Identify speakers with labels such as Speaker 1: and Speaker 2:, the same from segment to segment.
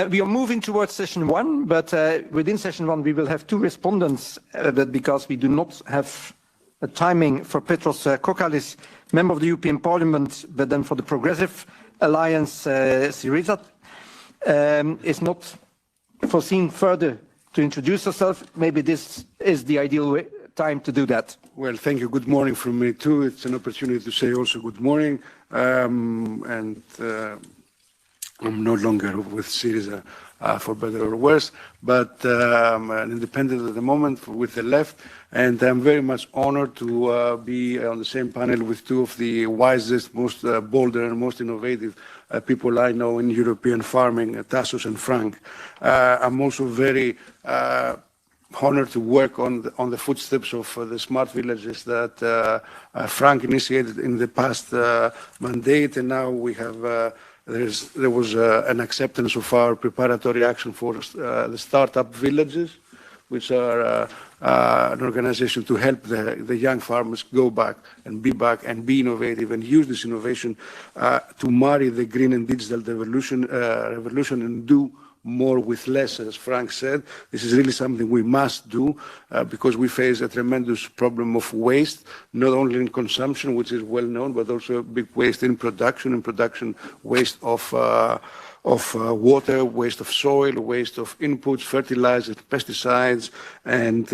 Speaker 1: We are moving towards session one, but within session one, we will have two respondents, but because we do not have a timing for Petros Kokalis, member of the European Parliament, but then for the Progressive Alliance, Syriza, is not foreseen further to introduce herself. Maybe this is the ideal time to do that.
Speaker 2: Well, thank you. Good morning from me too. It's an opportunity to say also good morning. I'm no longer with Syriza for better or worse, but an independent at the moment with the left. And I'm very much honored to be on the same panel with two of the wisest, most bolder and most innovative people I know in European farming, Tassos and Frank. I'm also very honored to work on the footsteps of the smart villages that Frank initiated in the past mandate, and now we have there was an acceptance of our preparatory action for the startup villages, which are an organization to help the young farmers go back and be innovative and use this innovation to marry the green and digital revolution and do more with less, as Frank said. This is really something we must do because we face a tremendous problem of waste, not only in consumption, which is well known, but also a big waste in production, waste of water, waste of soil, waste of inputs, fertilizers, pesticides, and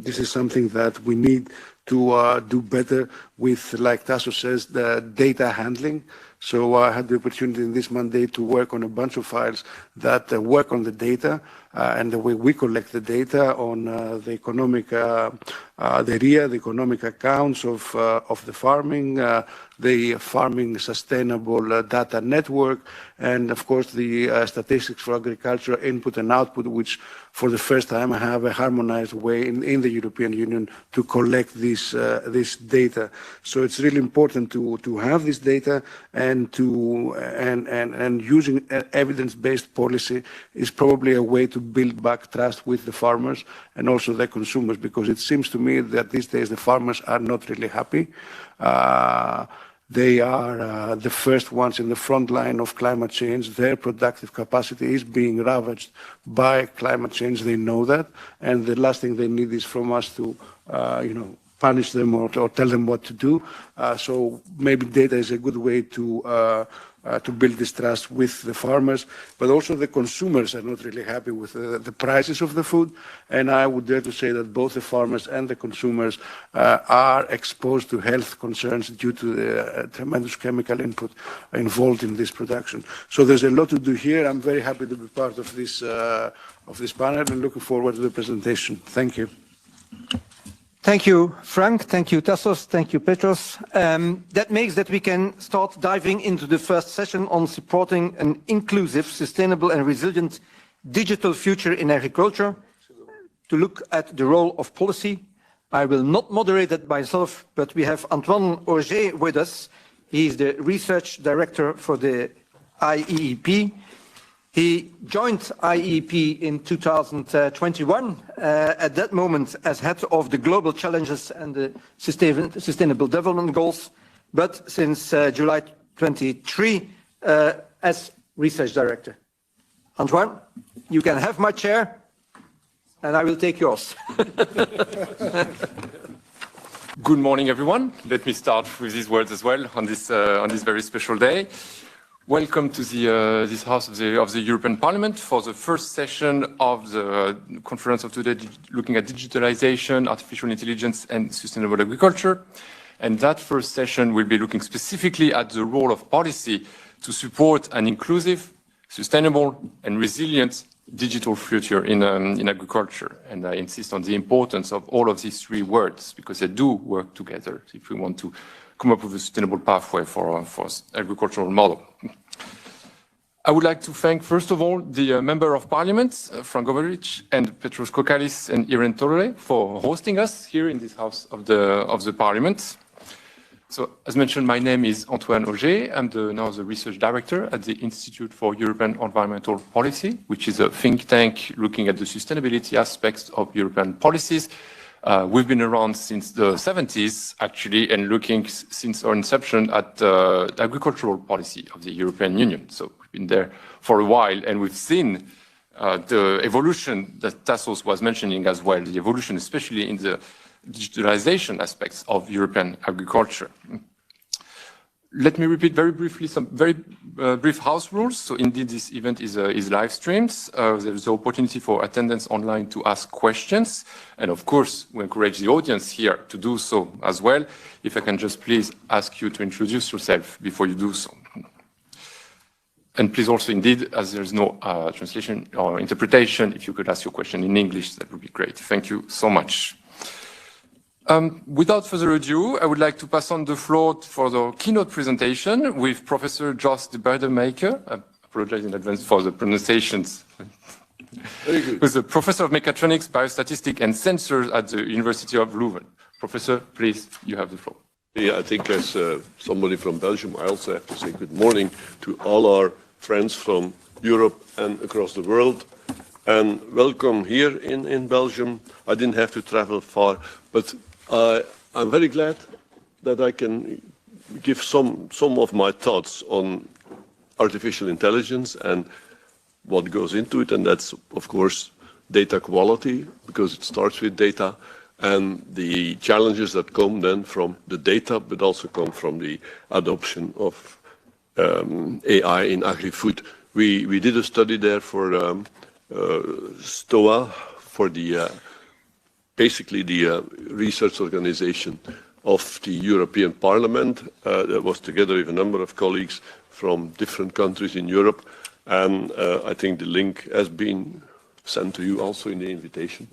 Speaker 2: this is something that we need to do better with, like Tasso says, the data handling. So I had the opportunity in this mandate to work on a bunch of files that work on the data and the way we collect the data on the economic, the RIA, the economic accounts of the farming sustainable data network, and of course the statistics for agriculture input and output, which for the first time have a harmonized way in the European Union to collect this data. So it's really important to have this data, and using evidence-based policy is probably a way to build back trust with the farmers and also the consumers, because it seems to me that these days the farmers are not really happy. They are the first ones in the front line of climate change. Their productive capacity is being ravaged by climate change. They know that, and the last thing they need is from us to, punish them or tell them what to do. So maybe data is a good way to build this trust with the farmers, but also the consumers are not really happy with the prices of the food. And I would dare to say that both the farmers and the consumers are exposed to health concerns due to the tremendous chemical input involved in this production. So there's a lot to do here. I'm very happy to be part of this panel and looking forward to the presentation. Thank you.
Speaker 1: Thank you, Frank. Thank you, Tassos. Thank you, Petros. That makes that we can start diving into the first session on supporting an inclusive, sustainable and resilient digital future in agriculture. To look at the role of policy, I will not moderate it myself, but we have Antoine Auger with us. He is the research director for the IEEP. He joined IEP in 2021, at that moment as head of the global challenges and the sustainable development goals, but since July 23 as research director. Antoine, you can have my chair and I will take yours.
Speaker 3: Good morning, everyone. Let me start with these words as well on this very special day. Welcome to this House of the European Parliament for the first session of the conference of today, looking at digitalization, artificial intelligence, and sustainable agriculture. And that first session will be looking specifically at the role of policy to support an inclusive, sustainable, and resilient digital future in agriculture. And I insist on the importance of all of these three words because they do work together if we want to come up with a sustainable pathway for agricultural model. I would like to thank, first of all, the Member of Parliament, Frank Govorich, and Petros Kokalis and Irene Torre for hosting us here in this House of the Parliament. So, as mentioned, my name is Antoine Auger. I'm now the research director at the Institute for European Environmental Policy, which is a think tank looking at the sustainability aspects of European policies. We've been around since the 70s, actually, and looking since our inception at agricultural policy of the European Union. So we've been there for a while, and we've seen the evolution that Tassos was mentioning as well, the evolution especially in the digitalization aspects of European agriculture. Let me repeat very briefly some very brief house rules. So indeed, this event is live streamed. There is the opportunity for attendance online to ask questions. And of course, we encourage the audience here to do so as well. If I can just please ask you to introduce yourself before you do so. And please also, indeed, as there is no translation or interpretation, if you could ask your question in English, that would be great. Thank you so much. Without further ado, I would like to pass on the floor for the keynote presentation with Professor Jos de Buitenmaker. I apologize in advance for the pronunciations.
Speaker 4: Very good.
Speaker 3: Who's a professor of mechatronics, biostatistics, and sensors at the University of Leuven. Professor, please, you have the floor.
Speaker 4: Yeah, I think as somebody from Belgium, I also have to say good morning to all our friends from Europe and across the world. And welcome here in Belgium. I didn't have to travel far, but I'm very glad that I can give some of my thoughts on artificial intelligence and what goes into it, and that's, of course, data quality, because it starts with data, and the challenges that come then from the data, but also come from the adoption of AI in agri-food. We did a study there for STOA, for the basically the research organization of the European Parliament that was together with a number of colleagues from different countries in Europe. And I think the link has been sent to you also in the invitation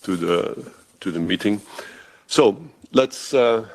Speaker 4: to the meeting. So let's, the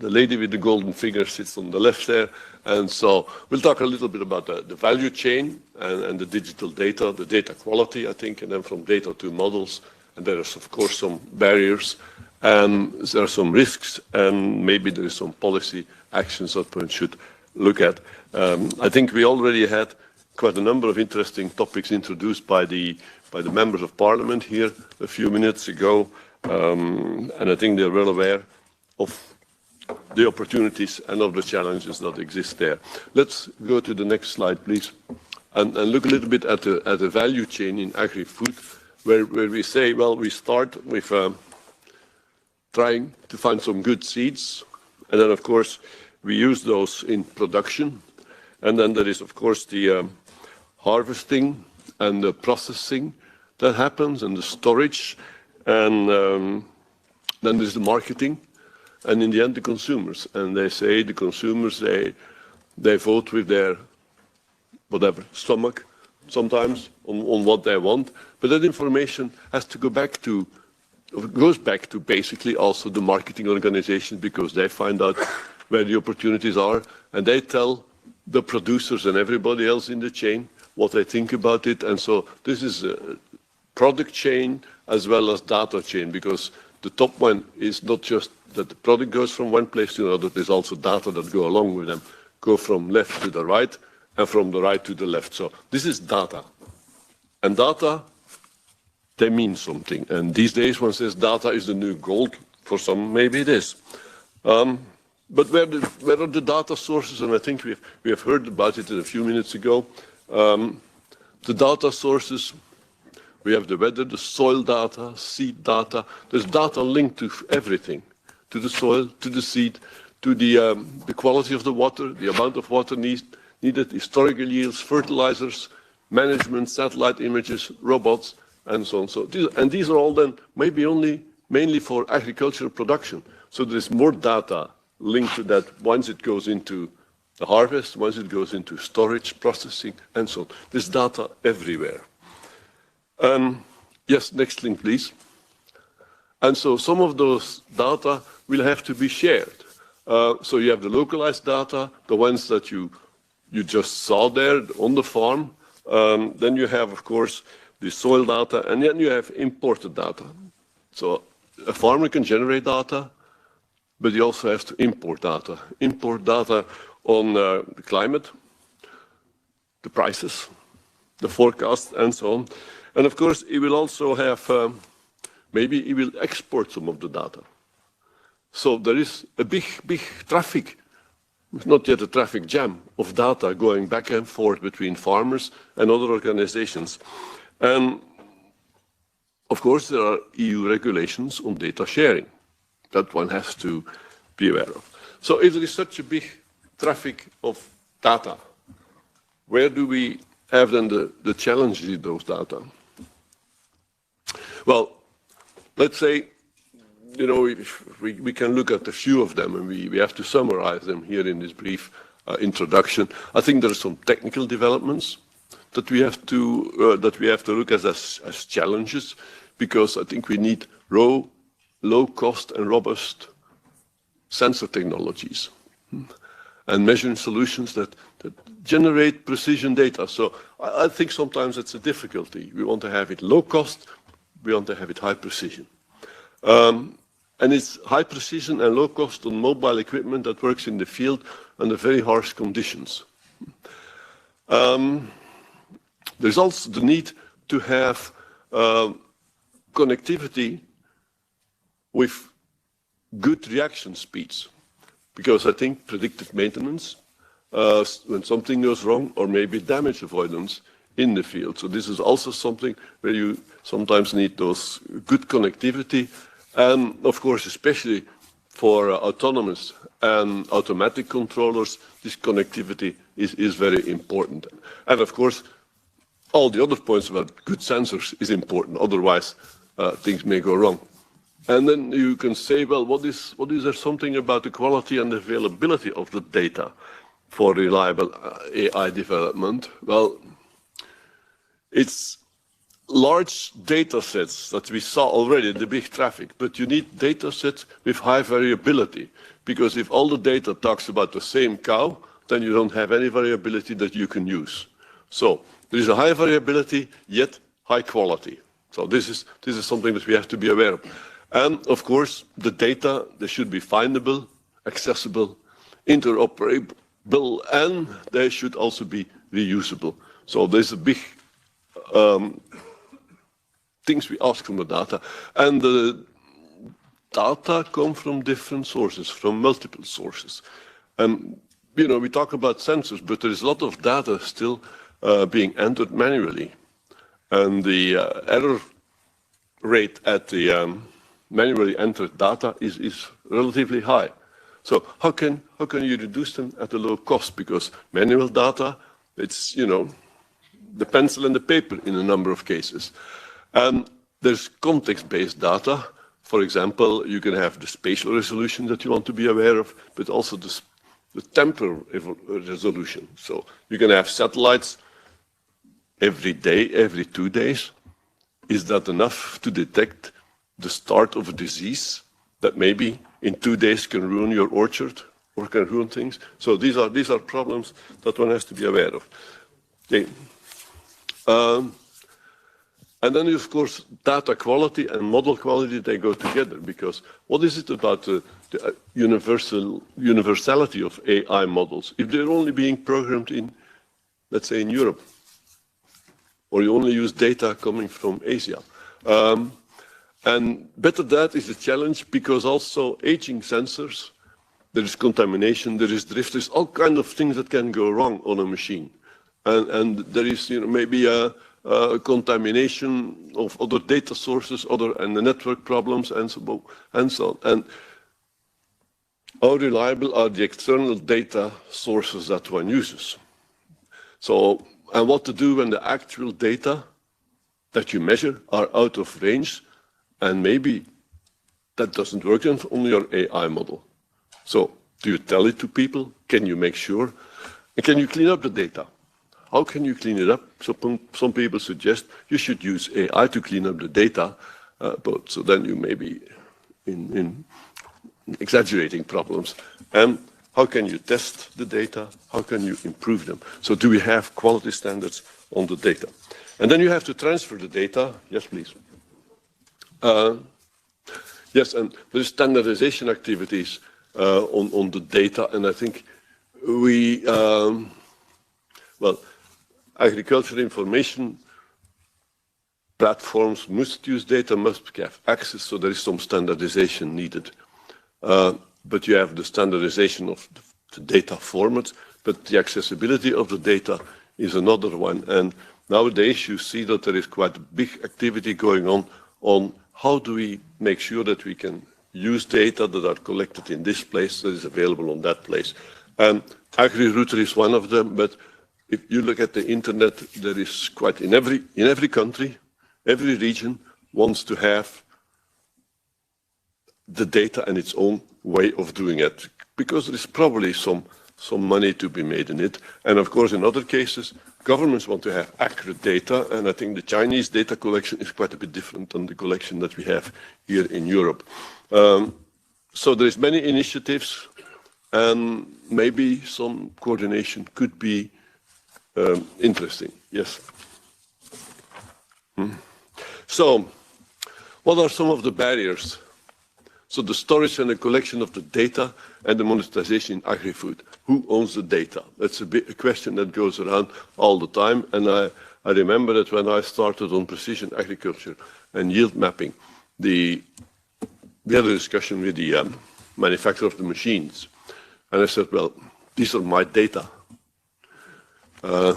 Speaker 4: lady with the golden finger sits on the left there. And so we'll talk a little bit about the value chain and the digital data, the data quality, I think, and then from data to models. And there is, of course, some barriers, and there are some risks, and maybe there is some policy actions that one should look at. I think we already had quite a number of interesting topics introduced by the members of Parliament here a few minutes ago, and I think they're well aware of the opportunities and of the challenges that exist there. Let's go to the next slide, please, and look a little bit at the value chain in agri-food, where we say, well, we start with trying to find some good seeds, and then, of course, we use those in production, and then there is, of course, the harvesting and the processing that happens, and the storage, and then there's the marketing, and in the end, the consumers. And they say the consumers, they vote with their, whatever, stomach, sometimes, on what they want. But that information has to go back to, goes back to basically also the marketing organizations, because they find out where the opportunities are, and they tell the producers and everybody else in the chain what they think about it. And so this is a product chain as well as data chain, because the top one is not just that the product goes from one place to another, there's also data that go along with them, go from left to the right and from the right to the left. So this is data. And data, they mean something. And these days one says data is the new gold. For some, maybe it is. But where are the data sources? And I think we have heard about it a few minutes ago. The data sources, we have the weather, the soil data, seed data. There's data linked to everything, to the soil, to the seed, to the quality of the water, the amount of water needed, historical yields, fertilizers, management, satellite images, robots, and so on. So these are all then maybe only mainly for agricultural production. So there's more data linked to that once it goes into the harvest, once it goes into storage, processing, and so on. There's data everywhere. Yes, next link, please. And so some of those data will have to be shared. So you have the localized data, the ones that you just saw there on the farm. Then you have, of course, the soil data, and then you have imported data. So a farmer can generate data, but he also has to import data. Import data on the climate, the prices, the forecast, and so on. And of course, he will also have, maybe he will export some of the data. So there is a big traffic It's not yet a traffic jam of data going back and forth between farmers and other organizations. And of course, there are EU regulations on data sharing that one has to be aware of. So if there is such a big traffic of data, where do we have then the challenges in those data? Well, let's say, you know, we can look at a few of them, and we have to summarize them here in this brief introduction. I think there are some technical developments that we have to look at as challenges, because I think we need low cost and robust sensor technologies and measuring solutions that generate precision data. So I think sometimes it's a difficulty. We want to have it low cost, we want to have it high precision. And it's high precision and low cost on mobile equipment that works in the field under very harsh conditions. There's also the need to have connectivity with good reaction speeds, because I think predictive maintenance, when something goes wrong, or maybe damage avoidance in the field. So this is also something where you sometimes need those good connectivity. And of course, especially for autonomous and automatic controllers, this connectivity is very important. And of course, all the other points about good sensors is important. Otherwise, things may go wrong. And then you can say, well, what is there something about the quality and availability of the data for reliable AI development? Well, it's large data sets that we saw already, the big traffic, but you need data sets with high variability, because if all the data talks about the same cow, then you don't have any variability that you can use. So there is a high variability, yet high quality. So this is something that we have to be aware of. And of course, the data, they should be findable, accessible, interoperable, and they should also be reusable. So there's a big things we ask from the data. And the data come from different sources, from multiple sources. And, you know, we talk about sensors, but there is a lot of data still being entered manually. And the error rate at the manually entered data is relatively high. So how can you reduce them at a low cost? Because manual data, it's, you know, the pencil and the paper in a number of cases. And there's context-based data. For example, you can have the spatial resolution that you want to be aware of, but also the temporal resolution. So you can have satellites every day, every 2 days. Is that enough to detect the start of a disease that maybe in 2 days can ruin your orchard or can ruin things? So these are problems that one has to be aware of. Okay. And then, of course, data quality and model quality, they go together, because what is it about the universality of AI models? If they're only being programmed in, let's say, in Europe, or you only use data coming from Asia. And better that is a challenge, because also aging sensors, there is contamination, there is drift, there's all kinds of things that can go wrong on a machine. And there is, you know, maybe a contamination of other data sources, and the network problems, and so on. And how reliable are the external data sources that one uses? So, and what to do when the actual data that you measure are out of range, and maybe that doesn't work on your AI model. So do you tell it to people? Can you make sure? And can you clean up the data? How can you clean it up? So some people suggest you should use AI to clean up the data, but so then you may be in exaggerating problems. And how can you test the data? How can you improve them? So do we have quality standards on the data? And then you have to transfer the data. Yes, please. Yes, and there's standardization activities on the data, and I think we, well, agricultural information platforms must use data, must have access, so there is some standardization needed. But you have the standardization of the data format, but the accessibility of the data is another one. And nowadays you see that there is quite a big activity going on how do we make sure that we can use data that are collected in this place that is available on that place. And AgriRouter is one of them, but if you look at the internet, there is quite in every country, every region wants to have the data and its own way of doing it, because there is probably some money to be made in it. And of course, in other cases, governments want to have accurate data, and I think the Chinese data collection is quite a bit different than the collection that we have here in Europe. So there's many initiatives, and maybe some coordination could be interesting. Yes. So, what are some of the barriers? So the storage and the collection of the data and the monetization in agri-food. Who owns the data? That's a question that goes around all the time. And I remember that when I started on precision agriculture and yield mapping, we had a discussion with the manufacturer of the machines. And I said, well, these are my data.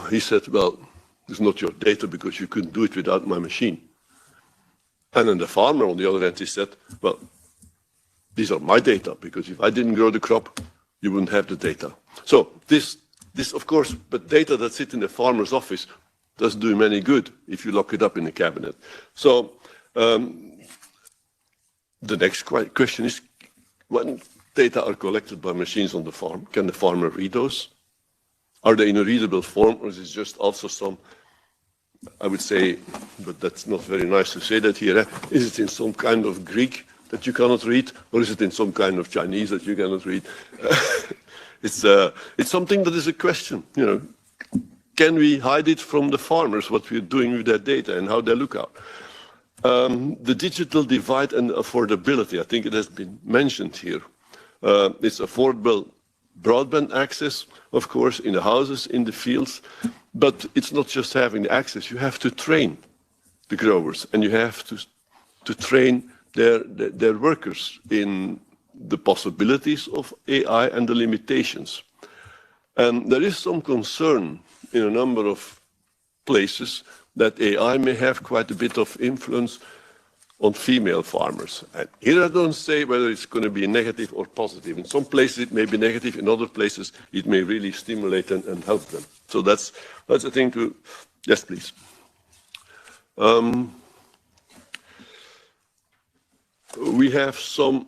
Speaker 4: He said, well, it's not your data because you couldn't do it without my machine. And then the farmer, on the other hand, he said, well, these are my data, because if I didn't grow the crop, you wouldn't have the data. So this of course, but data that sits in the farmer's office doesn't do him any good if you lock it up in the cabinet. So the next question is, when data are collected by machines on the farm, can the farmer read those? Are they in a readable form, or is it just also some, I would say, but that's not very nice to say that here, is it in some kind of Greek that you cannot read, or is it in some kind of Chinese that you cannot read? It's something that is a question. You know, can we hide it from the farmers, what we're doing with their data and how they look out? The digital divide and affordability, I think it has been mentioned here. It's affordable broadband access, of course, in the houses, in the fields, but it's not just having the access. You have to train the growers, and you have to train their workers in the possibilities of AI and the limitations. And there is some concern in a number of places that AI may have quite a bit of influence on female farmers. And here I don't say whether it's going to be negative or positive. In some places it may be negative, in other places it may really stimulate and help them. So that's a thing to, yes please. We have some,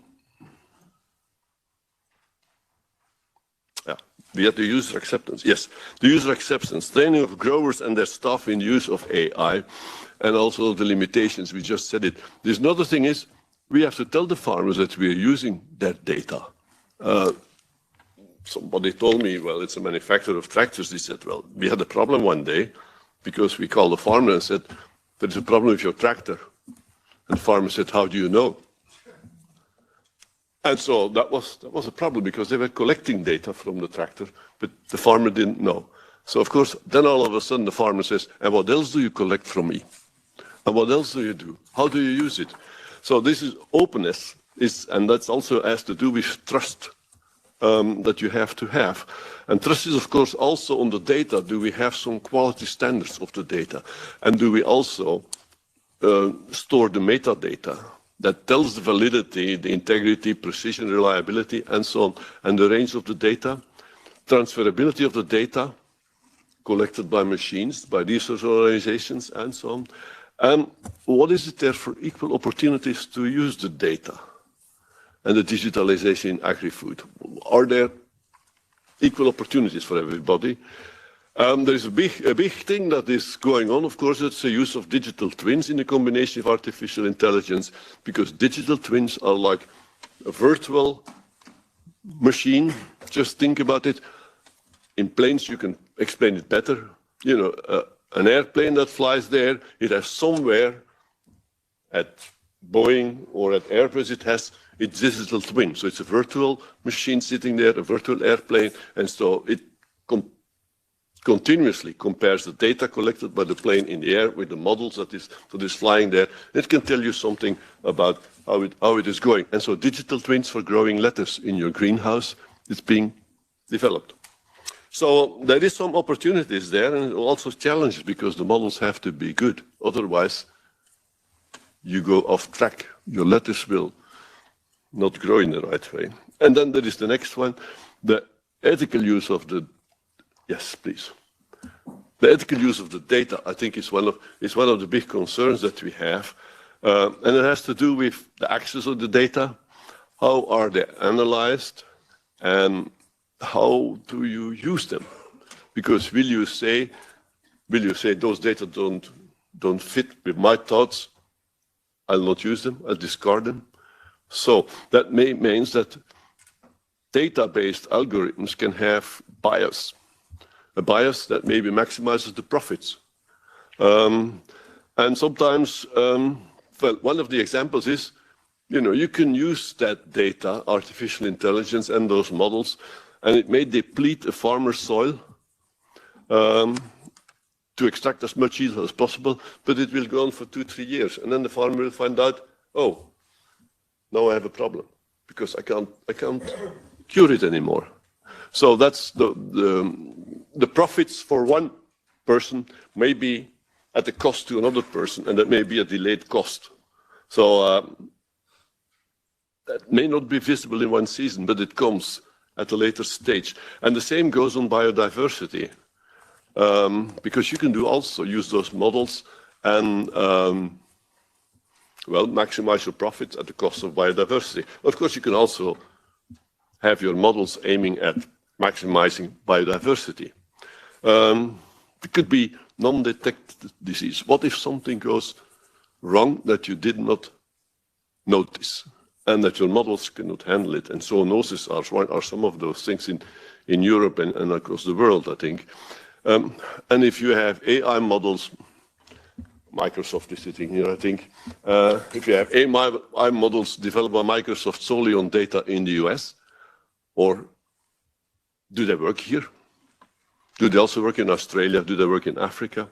Speaker 4: we have the user acceptance. Yes, the user acceptance, training of growers and their staff in use of AI, and also the limitations, we just said it. There's another thing is, we have to tell the farmers that we're using their data. Somebody told me, well, it's a manufacturer of tractors. He said, well, we had a problem one day because we called the farmer and said, there's a problem with your tractor. And the farmer said, how do you know? And so that was a problem because they were collecting data from the tractor, but the farmer didn't know. So of course, then all of a sudden the farmer says, and what else do you collect from me? And what else do you do? How do you use it? So this is openness, and that's also has to do with trust that you have to have. And trust is of course also on the data. Do we have some quality standards of the data? And do we also store the metadata that tells the validity, the integrity, precision, reliability, and so on, and the range of the data, transferability of the data collected by machines, by research organizations, and so on. And what is it there for equal opportunities to use the data and the digitalization in agri-food? Are there equal opportunities for everybody? There is a big thing that is going on, of course, it's the use of digital twins in the combination of artificial intelligence, because digital twins are like a virtual machine. Just think about it. In planes, you can explain it better. You know, an airplane that flies there, it has somewhere at Boeing or at Airbus, it has its digital twin. So it's a virtual machine sitting there, a virtual airplane, and so it continuously compares the data collected by the plane in the air with the models that is flying there. It can tell you something about how it is going. And so digital twins for growing lettuce in your greenhouse is being developed. So there is some opportunities there and also challenges because the models have to be good. Otherwise, you go off track. Your lettuce will not grow in the right way. And then there is the next one, the ethical use of the, yes, please. The ethical use of the data, I think, is one of the big concerns that we have. And it has to do with the access of the data. How are they analyzed? And how do you use them? Because will you say those data don't fit with my thoughts? I'll not use them, I'll discard them. So that means that data-based algorithms can have bias, a bias that maybe maximizes the profits. And sometimes, well, one of the examples is, you can use that data, artificial intelligence and those models, and it may deplete a farmer's soil to extract as much yield as possible, but it will go on for 2-3 years. And then the farmer will find out, oh, now I have a problem because I can't cure it anymore. So that's the profits for one person may be at the cost to another person, and that may be a delayed cost. So that may not be visible in one season, but it comes at a later stage. And the same goes on biodiversity, because you can also use those models and well, maximize your profits at the cost of biodiversity. Of course, you can also have your models aiming at maximizing biodiversity. It could be non-detected disease. What if something goes wrong that you did not notice and that your models cannot handle it? And zoonoses are some of those things in Europe and across the world, I think. And if you have AI models, Microsoft is sitting here, I think. If you have AI models developed by Microsoft solely on data in the US, or do they work here? Do they also work in Australia? Do they work in Africa?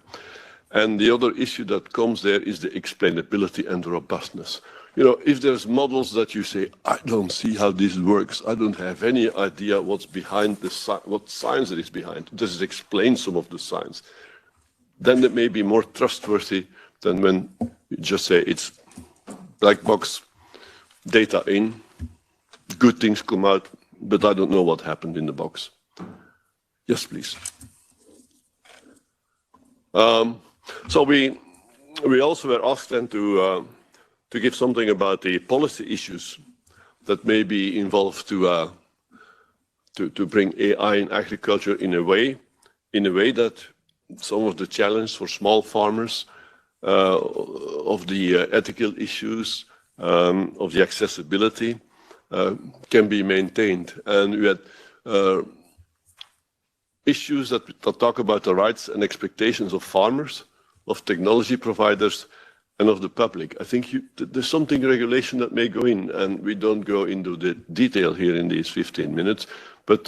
Speaker 4: And the other issue that comes there is the explainability and the robustness. If there's models that you say, I don't see how this works, I don't have any idea what's behind what science it is behind, does it explain some of the science? Then it may be more trustworthy than when you just say it's black box, data in, good things come out, but I don't know what happened in the box. Yes, please. So we also were asked then to give something about the policy issues that may be involved to bring AI in agriculture in a way that some of the challenge for small farmers of the ethical issues, of the accessibility can be maintained. And we had issues that talk about the rights and expectations of farmers, of technology providers, and of the public. I think there's something regulation that may go in, and we don't go into the detail here in these 15 minutes, but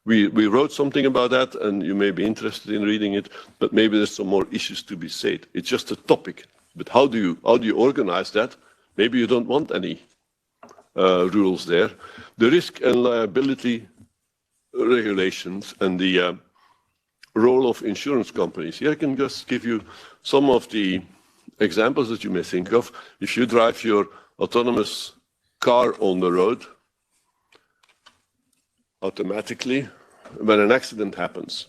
Speaker 4: we wrote something about that, and you may be interested in reading it, but maybe there's some more issues to be said. It's just a topic, but how do you organize that? Maybe you don't want any rules there. The risk and liability regulations and the role of insurance companies. Here I can just give you some of the examples that you may think of. If you drive your autonomous car on the road, automatically, when an accident happens,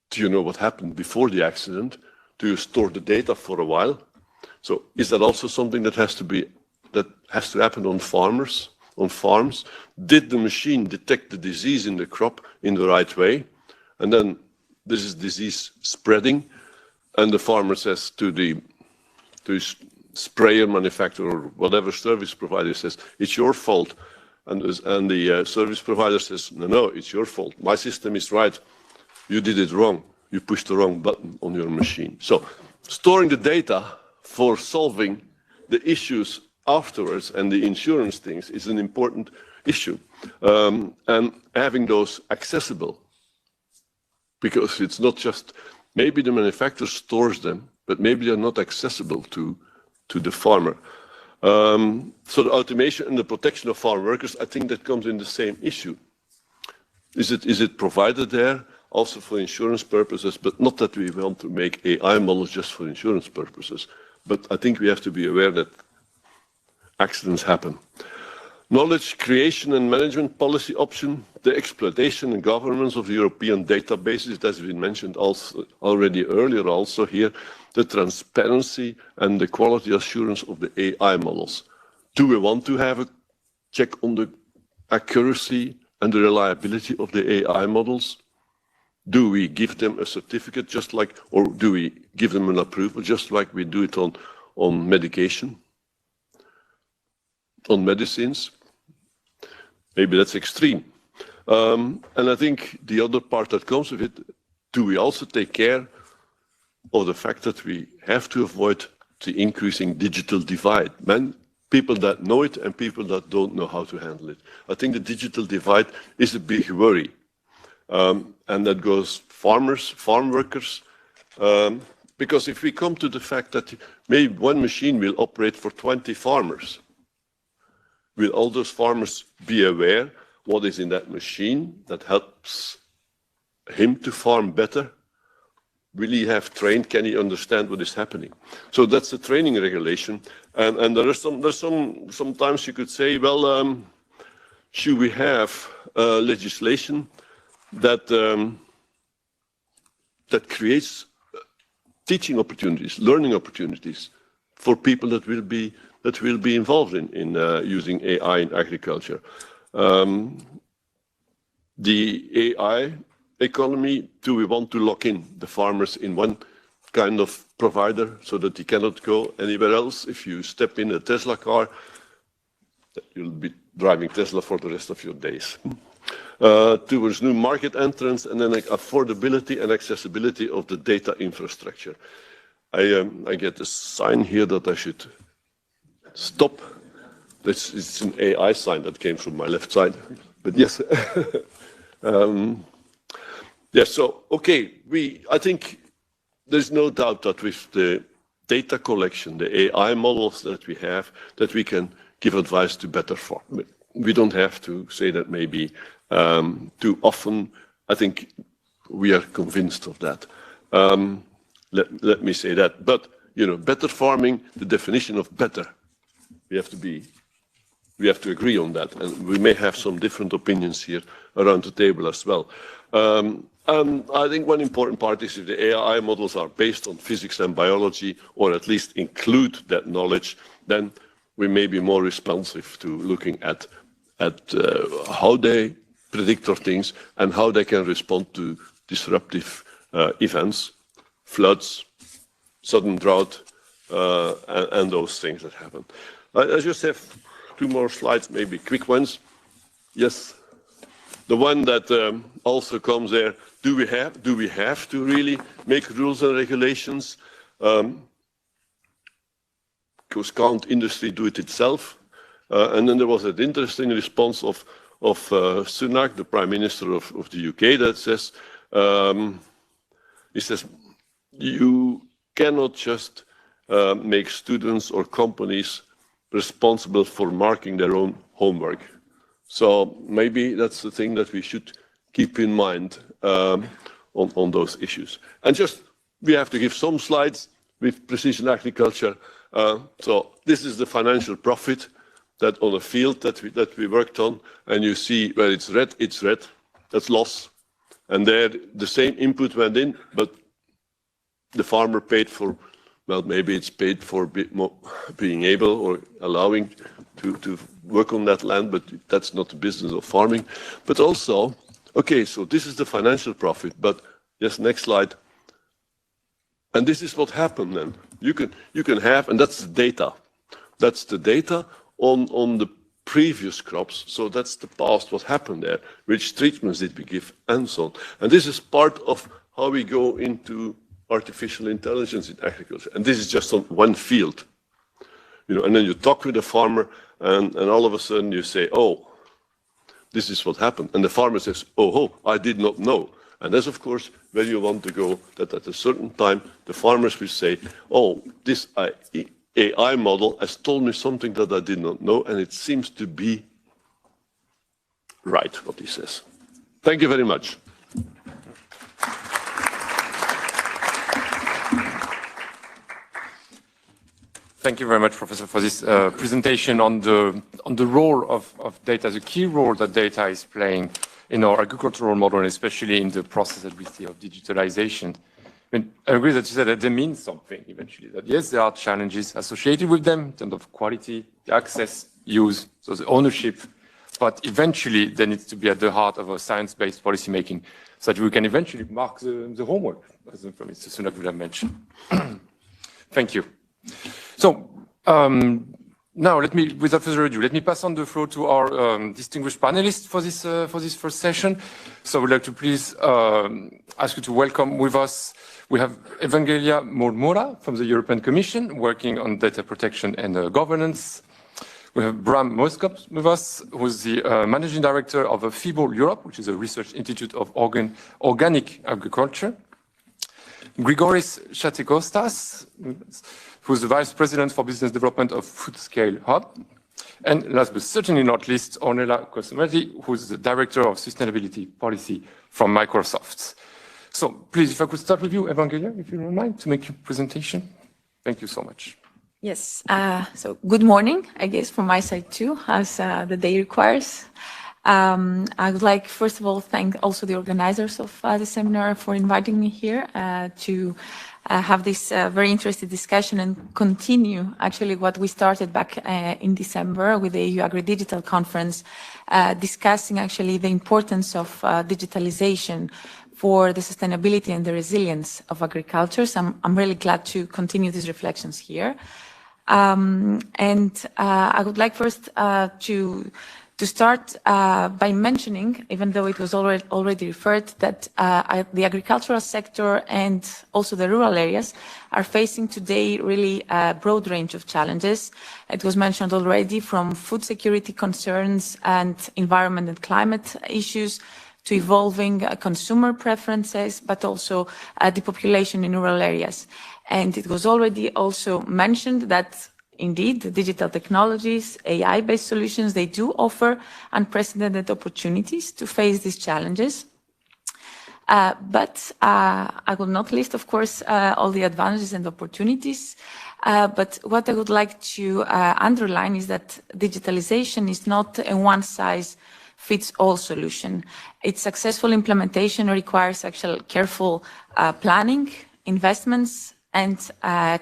Speaker 4: do you know what happened before the accident? Do you store the data for a while? So is that also something that has to happen on farms? Did the machine detect the disease in the crop in the right way? And then this is disease spreading, and the farmer says to the sprayer manufacturer or whatever service provider says, it's your fault. And the service provider says, no, it's your fault. My system is right. You did it wrong. You pushed the wrong button on your machine. So storing the data for solving the issues afterwards and the insurance things is an important issue. And having those accessible, because it's not just, maybe the manufacturer stores them, but maybe they're not accessible to the farmer. So the automation and the protection of farm workers, I think that comes in the same issue. Is it provided there also for insurance purposes, but not that we want to make AI models just for insurance purposes. But I think we have to be aware that accidents happen. Knowledge creation and management policy option, the exploitation and governance of the European databases, that's been mentioned also already earlier also here, the transparency and the quality assurance of the AI models. Do we want to have a check on the accuracy and the reliability of the AI models? Do we give them a certificate just like, or do we give them an approval just like we do it on medication, on medicines? Maybe that's extreme. And I think the other part that comes with it, do we also take care of the fact that we have to avoid the increasing digital divide? People that know it and people that don't know how to handle it. I think the digital divide is a big worry. And that goes farmers, farm workers, because if we come to the fact that maybe one machine will operate for 20 farmers, will all those farmers be aware what is in that machine that helps him to farm better? Will he have trained? Can he understand what is happening? So that's the training regulation. And there's sometimes you could say, well, should we have legislation that creates teaching opportunities, learning opportunities for people that will be involved in using AI in agriculture. The AI economy, do we want to lock in the farmers in one kind of provider so that he cannot go anywhere else? If you step in a Tesla car, you'll be driving Tesla for the rest of your days. Towards new market entrants and then affordability and accessibility of the data infrastructure. I get a sign here that I should stop. It's an AI sign that came from my left side, but yes. Yes, so, okay, I think there's no doubt that with the data collection, the AI models that we have, that we can give advice to better farmers. We don't have to say that maybe too often. I think we are convinced of that. Let me say that. But, you know, better farming, the definition of better, we have to agree on that. And we may have some different opinions here around the table as well. And I think one important part is if the AI models are based on physics and biology, or at least include that knowledge, then we may be more responsive to looking at how they predict our things and how they can respond to disruptive events, floods, sudden drought, and those things that happen. I just have 2 more slides, maybe quick ones. Yes, the one that also comes there, do we have to really make rules and regulations? Because can't industry do it itself? And then there was an interesting response of Sunak, the Prime Minister of the UK, that says, he says, you cannot just make students or companies responsible for marking their own homework. So maybe that's the thing that we should keep in mind on those issues. And just, we have to give some slides with precision agriculture. So this is the financial profit that on a field that we worked on, and you see where it's red, that's loss. And there the same input went in, but the farmer paid for, well, maybe it's paid for a bit more being able or allowing to work on that land, but that's not the business of farming. But also, okay, so this is the financial profit, but yes, next slide. And this is what happened then. You can have, and that's the data. That's the data on the previous crops. So that's the past, what happened there, which treatments did we give, and so on. And this is part of how we go into artificial intelligence in agriculture. And this is just on one field. You know, and then you talk with the farmer, and all of a sudden you say, oh, this is what happened. And the farmer says, oh, I did not know. And that's, of course, where you want to go, that at a certain time, the farmers will say, oh, this AI model has told me something that I did not know, and it seems to be right, what he says. Thank you very much.
Speaker 3: Thank you very much, Professor, for this presentation on the role of data, the key role that data is playing in our agricultural model, and especially in the process that we see of digitalization. I mean, I agree that you said that they mean something eventually, that yes, there are challenges associated with them in terms of quality, the access, use, so the ownership, but eventually there needs to be at the heart of a science-based policy making so that we can eventually mark the homework, as Mr. Sunak would have mentioned. Thank you. So now, without further ado, let me pass on the floor to our distinguished panelists for this first session. So I would like to please ask you to welcome with us. We have Evangelia Mormora from the European Commission, working on data protection and governance. We have Bram Moskop with us, who is the Managing Director of FIBO Europe, which is a research institute of organic agriculture. Grigoris Chatekostas, who's the Vice President for Business Development of Foodscale Hub. And last but certainly not least, Ornella Cosumeti, who's the Director of Sustainability Policy from Microsoft. So please, if I could start with you, Evangelia, if you don't mind, to make your presentation. Thank you so much.
Speaker 5: Yes, so good morning, I guess, from my side too, as the day requires. I would like, first of all, thank also the organizers of the seminar for inviting me here to have this very interesting discussion and continue actually what we started back in December with the EU Agri-Digital Conference, discussing actually the importance of digitalization for the sustainability and the resilience of agriculture. So I'm really glad to continue these reflections here. I would like first to start by mentioning, even though it was already referred, that the agricultural sector and also the rural areas are facing today really a broad range of challenges. It was mentioned already, from food security concerns and environment and climate issues to evolving consumer preferences, but also depopulation in rural areas. And it was already also mentioned that indeed, the digital technologies, AI-based solutions, they do offer unprecedented opportunities to face these challenges. But I will not list, of course, all the advantages and opportunities. But what I would like to underline is that digitalization is not a one-size-fits-all solution. Its successful implementation requires actual careful planning, investments, and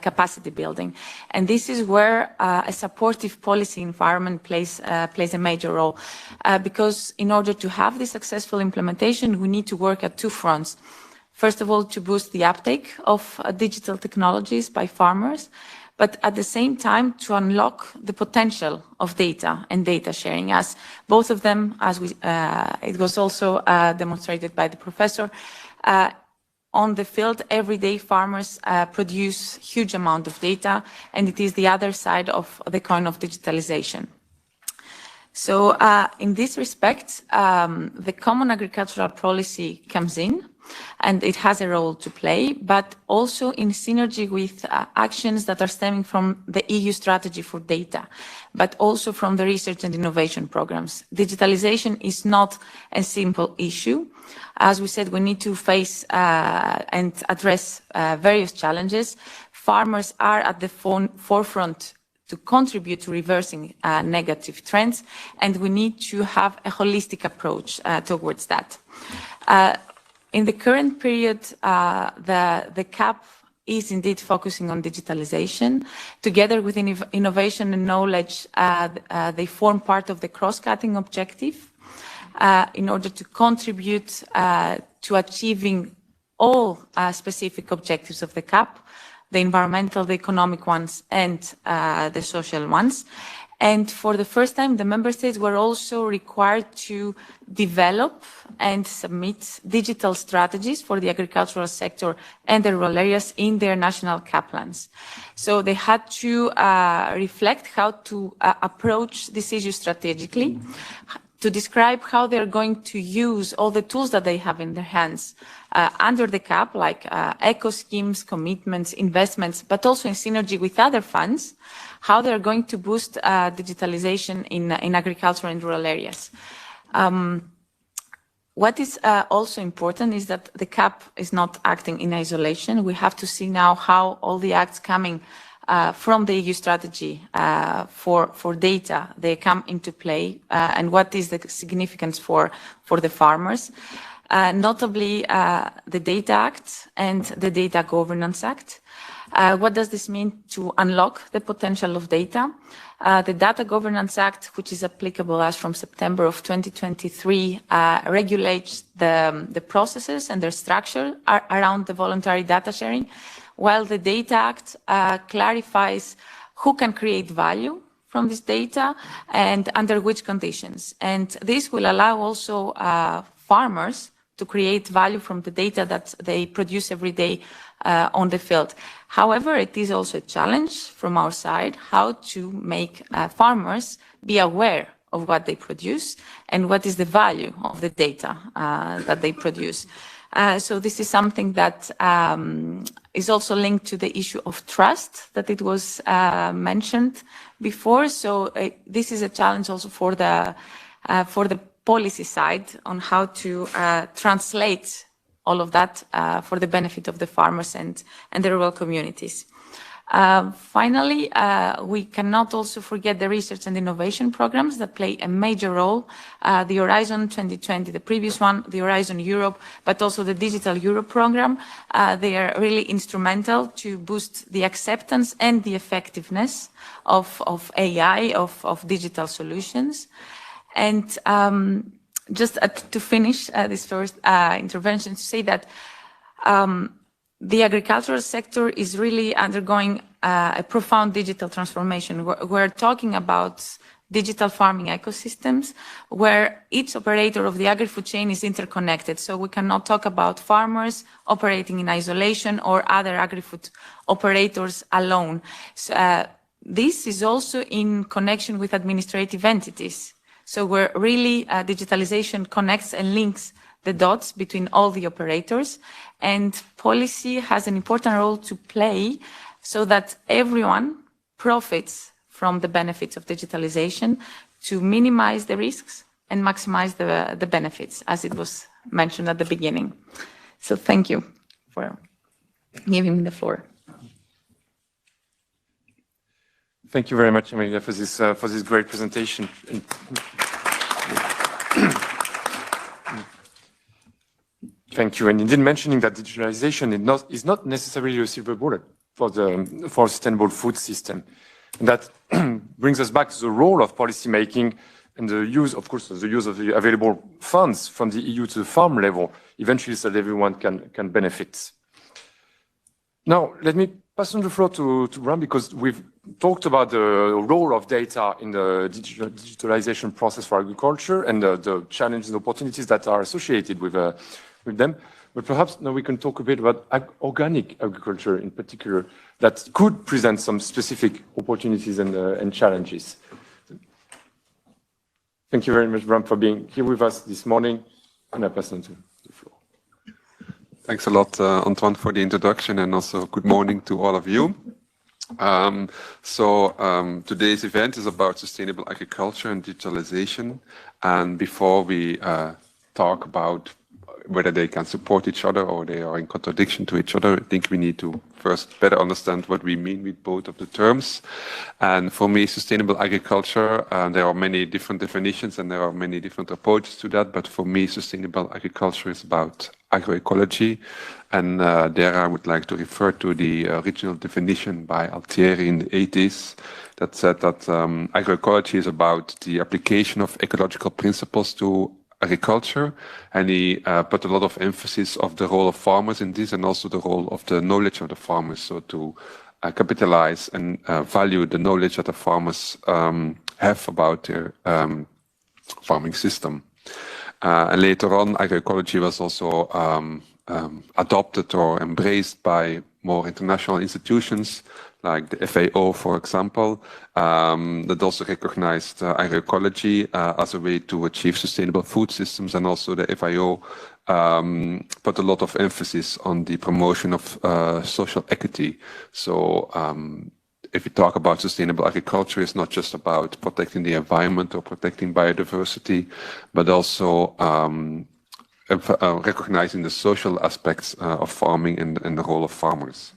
Speaker 5: capacity building. And this is where a supportive policy environment plays a major role. Because in order to have this successful implementation, we need to work at two fronts. First of all, to boost the uptake of digital technologies by farmers, but at the same time to unlock the potential of data and data sharing, as both of them, as it was also demonstrated by the professor, on the field, everyday farmers produce huge amount of data, and it is the other side of the coin of digitalization. So in this respect, the common agricultural policy comes in, and it has a role to play, but also in synergy with actions that are stemming from the EU strategy for data, but also from the research and innovation programs. Digitalization is not a simple issue. As we said, we need to face and address various challenges. Farmers are at the forefront to contribute to reversing negative trends, and we need to have a holistic approach towards that. In the current period, the CAP is indeed focusing on digitalization. Together with innovation and knowledge, they form part of the cross-cutting objective in order to contribute to achieving all specific objectives of the CAP, the environmental, the economic ones, and the social ones. And for the first time, the member states were also required to develop and submit digital strategies for the agricultural sector and the rural areas in their national CAP plans. So they had to reflect how to approach this issue strategically, to describe how they're going to use all the tools that they have in their hands under the CAP, like eco schemes, commitments, investments, but also in synergy with other funds, how they're going to boost digitalization in agriculture and rural areas. What is also important is that the CAP is not acting in isolation. We have to see now how all the acts coming from the EU strategy for data, they come into play, and what is the significance for the farmers. Notably, the Data Act and the Data Governance Act. What does this mean to unlock the potential of data? The Data Governance Act, which is applicable as from September of 2023, regulates the processes and their structure around the voluntary data sharing, while the Data Act clarifies who can create value from this data and under which conditions. And this will allow also farmers to create value from the data that they produce every day on the field. However, it is also a challenge from our side how to make farmers be aware of what they produce and what is the value of the data that they produce. So this is something that is also linked to the issue of trust that it was mentioned before. So this is a challenge also for the policy side on how to translate all of that for the benefit of the farmers and the rural communities. Finally, we cannot also forget the research and innovation programs that play a major role. The Horizon 2020, the previous one, the Horizon Europe, but also the Digital Europe program. They are really instrumental to boost the acceptance and the effectiveness of AI, of digital solutions. And just to finish this first intervention, to say that the agricultural sector is really undergoing a profound digital transformation. We're talking about digital farming ecosystems where each operator of the agri-food chain is interconnected. So we cannot talk about farmers operating in isolation or other agri-food operators alone. So, this is also in connection with administrative entities. So where really digitalization connects and links the dots between all the operators, and policy has an important role to play so that everyone profits from the benefits of digitalization to minimize the risks and maximize the benefits, as it was mentioned at the beginning. So thank you for giving me the floor.
Speaker 3: Thank you very much, Amelia, for this great presentation. Thank you. And indeed, mentioning that digitalization is not necessarily a silver bullet for sustainable food system. And that brings us back to the role of policymaking and the use, of course, the use of the available funds from the EU to the farm level, eventually so that everyone can benefit. Now, let me pass on the floor to Bram, because we've talked about the role of data in the digitalization process for agriculture and the challenges and opportunities that are associated with them. But perhaps now we can talk a bit about organic agriculture in particular that could present some specific opportunities and challenges. Thank you very much, Bram, for being here with us this morning. And I pass on to the floor.
Speaker 6: Thanks a lot, Antoine, for the introduction, and also good morning to all of you. Today's event is about sustainable agriculture and digitalization. And before we talk about whether they can support each other or they are in contradiction to each other, I think we need to first better understand what we mean with both of the terms. And for me, sustainable agriculture, there are many different definitions and there are many different approaches to that. But for me, sustainable agriculture is about agroecology. And there I would like to refer to the original definition by Altieri in the 80s that said that agroecology is about the application of ecological principles to agriculture, and he put a lot of emphasis of the role of farmers in this and also the role of the knowledge of the farmers, so to capitalize and value the knowledge that the farmers have about their farming system. And later on, agroecology was also adopted or embraced by more international institutions like the FAO, for example, that also recognized agroecology as a way to achieve sustainable food systems. And also the FAO put a lot of emphasis on the promotion of social equity. So if we talk about sustainable agriculture, it's not just about protecting the environment or protecting biodiversity, but also recognizing the social aspects of farming and the role of farmers.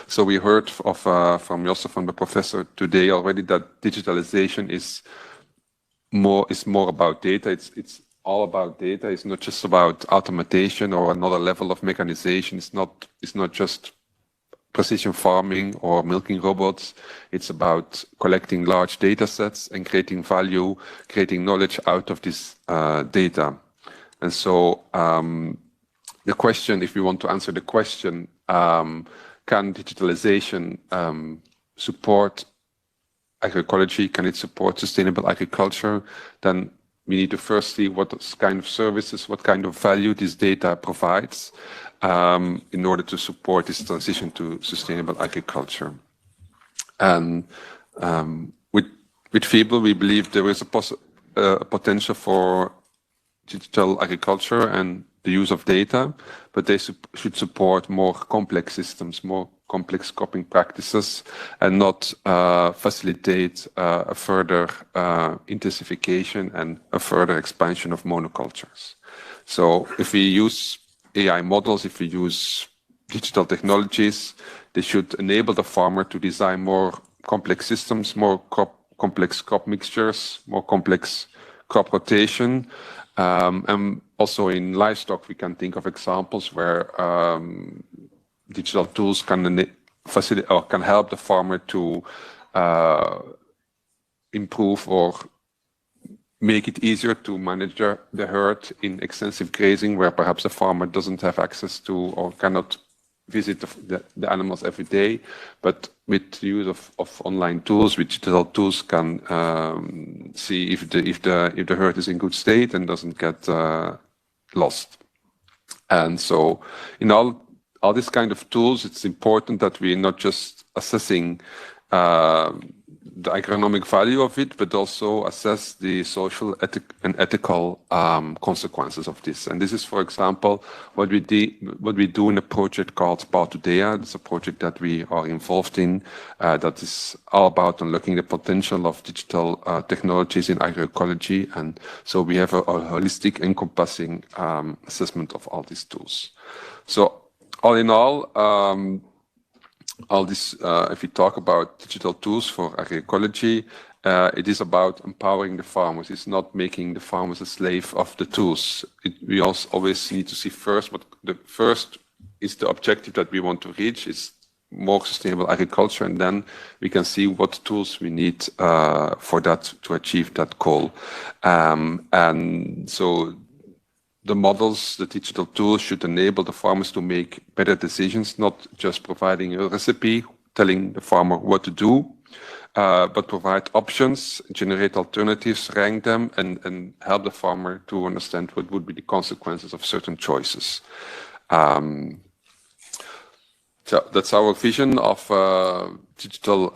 Speaker 6: So we heard from Josef, from the professor today already, that digitalization is more about data. It's all about data. It's not just about automation or another level of mechanization. It's not just precision farming or milking robots. It's about collecting large data sets and creating value, creating knowledge out of this data. And so the question, if we want to answer the question, can digitalization support agroecology? Can it support sustainable agriculture? Then we need to first see what kind of services, what kind of value this data provides in order to support this transition to sustainable agriculture. And with FIBEL, we believe there is a potential for digital agriculture and the use of data, but they should support more complex systems, more complex cropping practices, and not facilitate a further intensification and a further expansion of monocultures. So if we use AI models, if we use digital technologies, they should enable the farmer to design more complex systems, more complex crop mixtures, more complex crop rotation. And also in livestock, we can think of examples where digital tools can facilitate or can help the farmer to improve or make it easier to manage the herd in extensive grazing, where perhaps a farmer doesn't have access to or cannot visit the animals every day. But with the use of online tools, with digital tools, can see if the herd is in good state and doesn't get lost. And so in all these kind of tools, it's important that we're not just assessing the agronomic value of it, but also assess the social and ethical consequences of this. And this is, for example, what we do in a project called Partudea. It's a project that we are involved in that is all about unlocking the potential of digital technologies in agroecology. And so we have a holistic, encompassing assessment of all these tools. So all in all this, if we talk about digital tools for agroecology, it is about empowering the farmers. It's not making the farmers a slave of the tools. We also always need to see first what the first is the objective that we want to reach is more sustainable agriculture, and then we can see what tools we need for that to achieve that goal. And so the models, the digital tools should enable the farmers to make better decisions, not just providing a recipe, telling the farmer what to do, but provide options, generate alternatives, rank them, and help the farmer to understand what would be the consequences of certain choices. So that's our vision of digital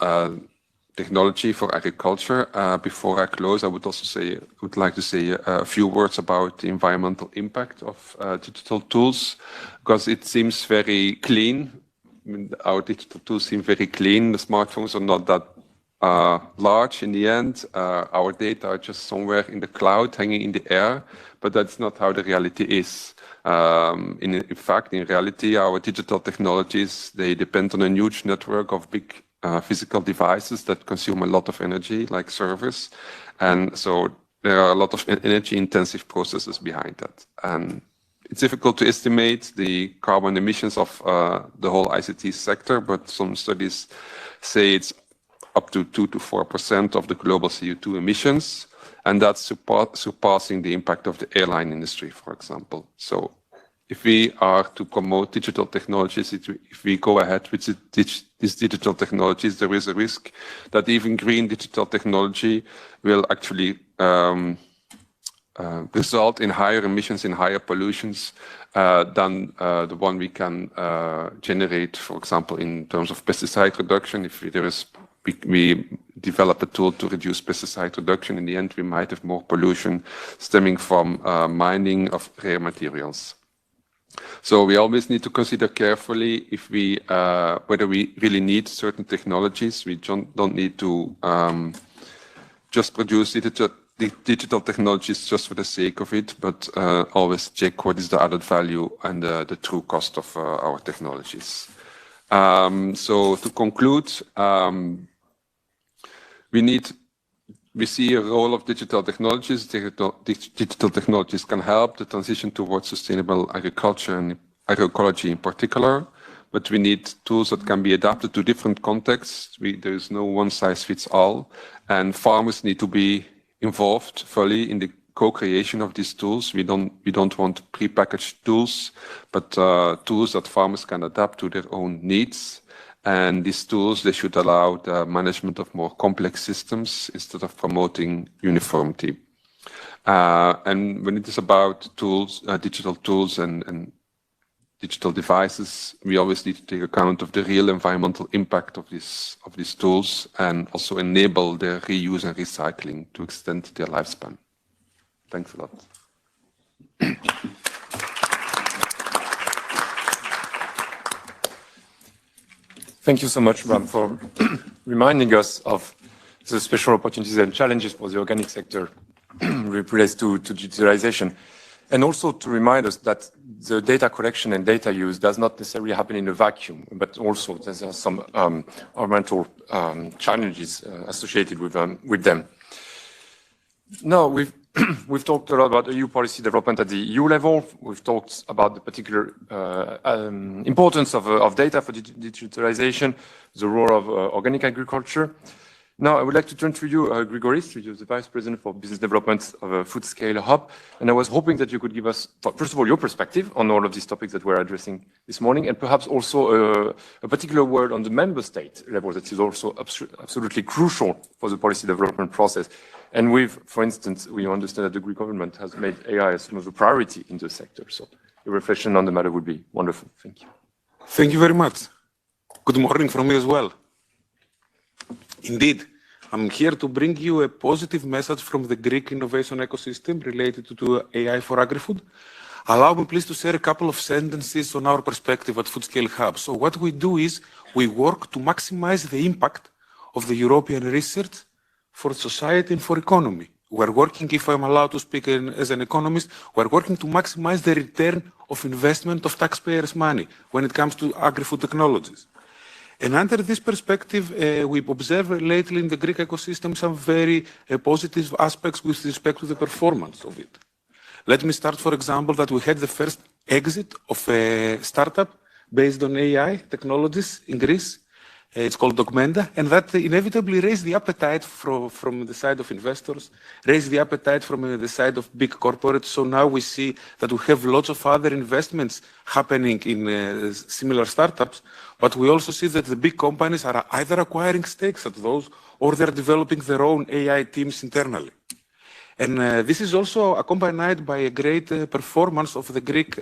Speaker 6: technology for agriculture. Before I close, I would like to say a few words about the environmental impact of digital tools, because it seems very clean. I mean, our digital tools seem very clean. The smartphones are not that large in the end. Our data are just somewhere in the cloud, hanging in the air, but that's not how the reality is. In fact, in reality, our digital technologies, they depend on a huge network of big physical devices that consume a lot of energy, like servers. And so there are a lot of energy-intensive processes behind that. And it's difficult to estimate the carbon emissions of the whole ICT sector, but some studies say it's up to 2 to 4% of the global CO2 emissions. And that's surpassing the impact of the airline industry, for example. So if we are to promote digital technologies, if we go ahead with these digital technologies, there is a risk that even green digital technology will actually result in higher emissions, in higher pollutions than the one we can generate, for example, in terms of pesticide reduction. If we develop a tool to reduce pesticide reduction, in the end, we might have more pollution stemming from mining of rare materials. So we always need to consider carefully if we whether we really need certain technologies. We don't need to just produce digital technologies just for the sake of it, but always check what is the added value and the true cost of our technologies. So to conclude, we see a role of digital technologies. Digital technologies can help the transition towards sustainable agriculture and agroecology in particular, but we need tools that can be adapted to different contexts. There is no one-size-fits-all, and farmers need to be involved fully in the co-creation of these tools. We don't want prepackaged tools, but tools that farmers can adapt to their own needs. And these tools, they should allow the management of more complex systems instead of promoting uniformity. And when it is about tools, digital tools and digital devices, we always need to take account of the real environmental impact of these tools and also enable their reuse and recycling to extend their lifespan. Thanks a lot.
Speaker 3: Thank you so much, Ram, for reminding us of the special opportunities and challenges for the organic sector relates to digitalization. And also to remind us that the data collection and data use does not necessarily happen in a vacuum, but also there are some environmental challenges associated with them. Now, we've talked a lot about EU policy development at the EU level. We've talked about the particular importance of data for digitalization, the role of organic agriculture. Now, I would like to turn to you, Grigoris, you're the Vice President for Business Development of a Food Scale Hub. And I was hoping that you could give us, first of all, your perspective on all of these topics that we're addressing this morning, and perhaps also a particular word on the member state level that is also absolutely crucial for the policy development process. And for instance, we understand that the Greek government has made AI as one of the priority in the sector. So your reflection on the matter would be wonderful. Thank you.
Speaker 7: Thank you very much. Good morning from me as well. Indeed, I'm here to bring you a positive message from the Greek innovation ecosystem related to AI for agri-food. Allow me please to share a couple of sentences on our perspective at FoodScale Hub. So what we do is we work to maximize the impact of the European research for society and for economy. We're working, if I'm allowed to speak as an economist, we're working to maximize the return of investment of taxpayers' money when it comes to agri-food technologies. And under this perspective, we observe lately in the Greek ecosystem some very positive aspects with respect to the performance of it. Let me start, for example, that we had the first exit of a startup based on AI technologies in Greece. It's called Docmenta, and that inevitably raised the appetite from the side of investors, raised the appetite from the side of big corporates. So now we see that we have lots of other investments happening in similar startups, but we also see that the big companies are either acquiring stakes at those or they're developing their own AI teams internally. And this is also accompanied by a great performance of the Greek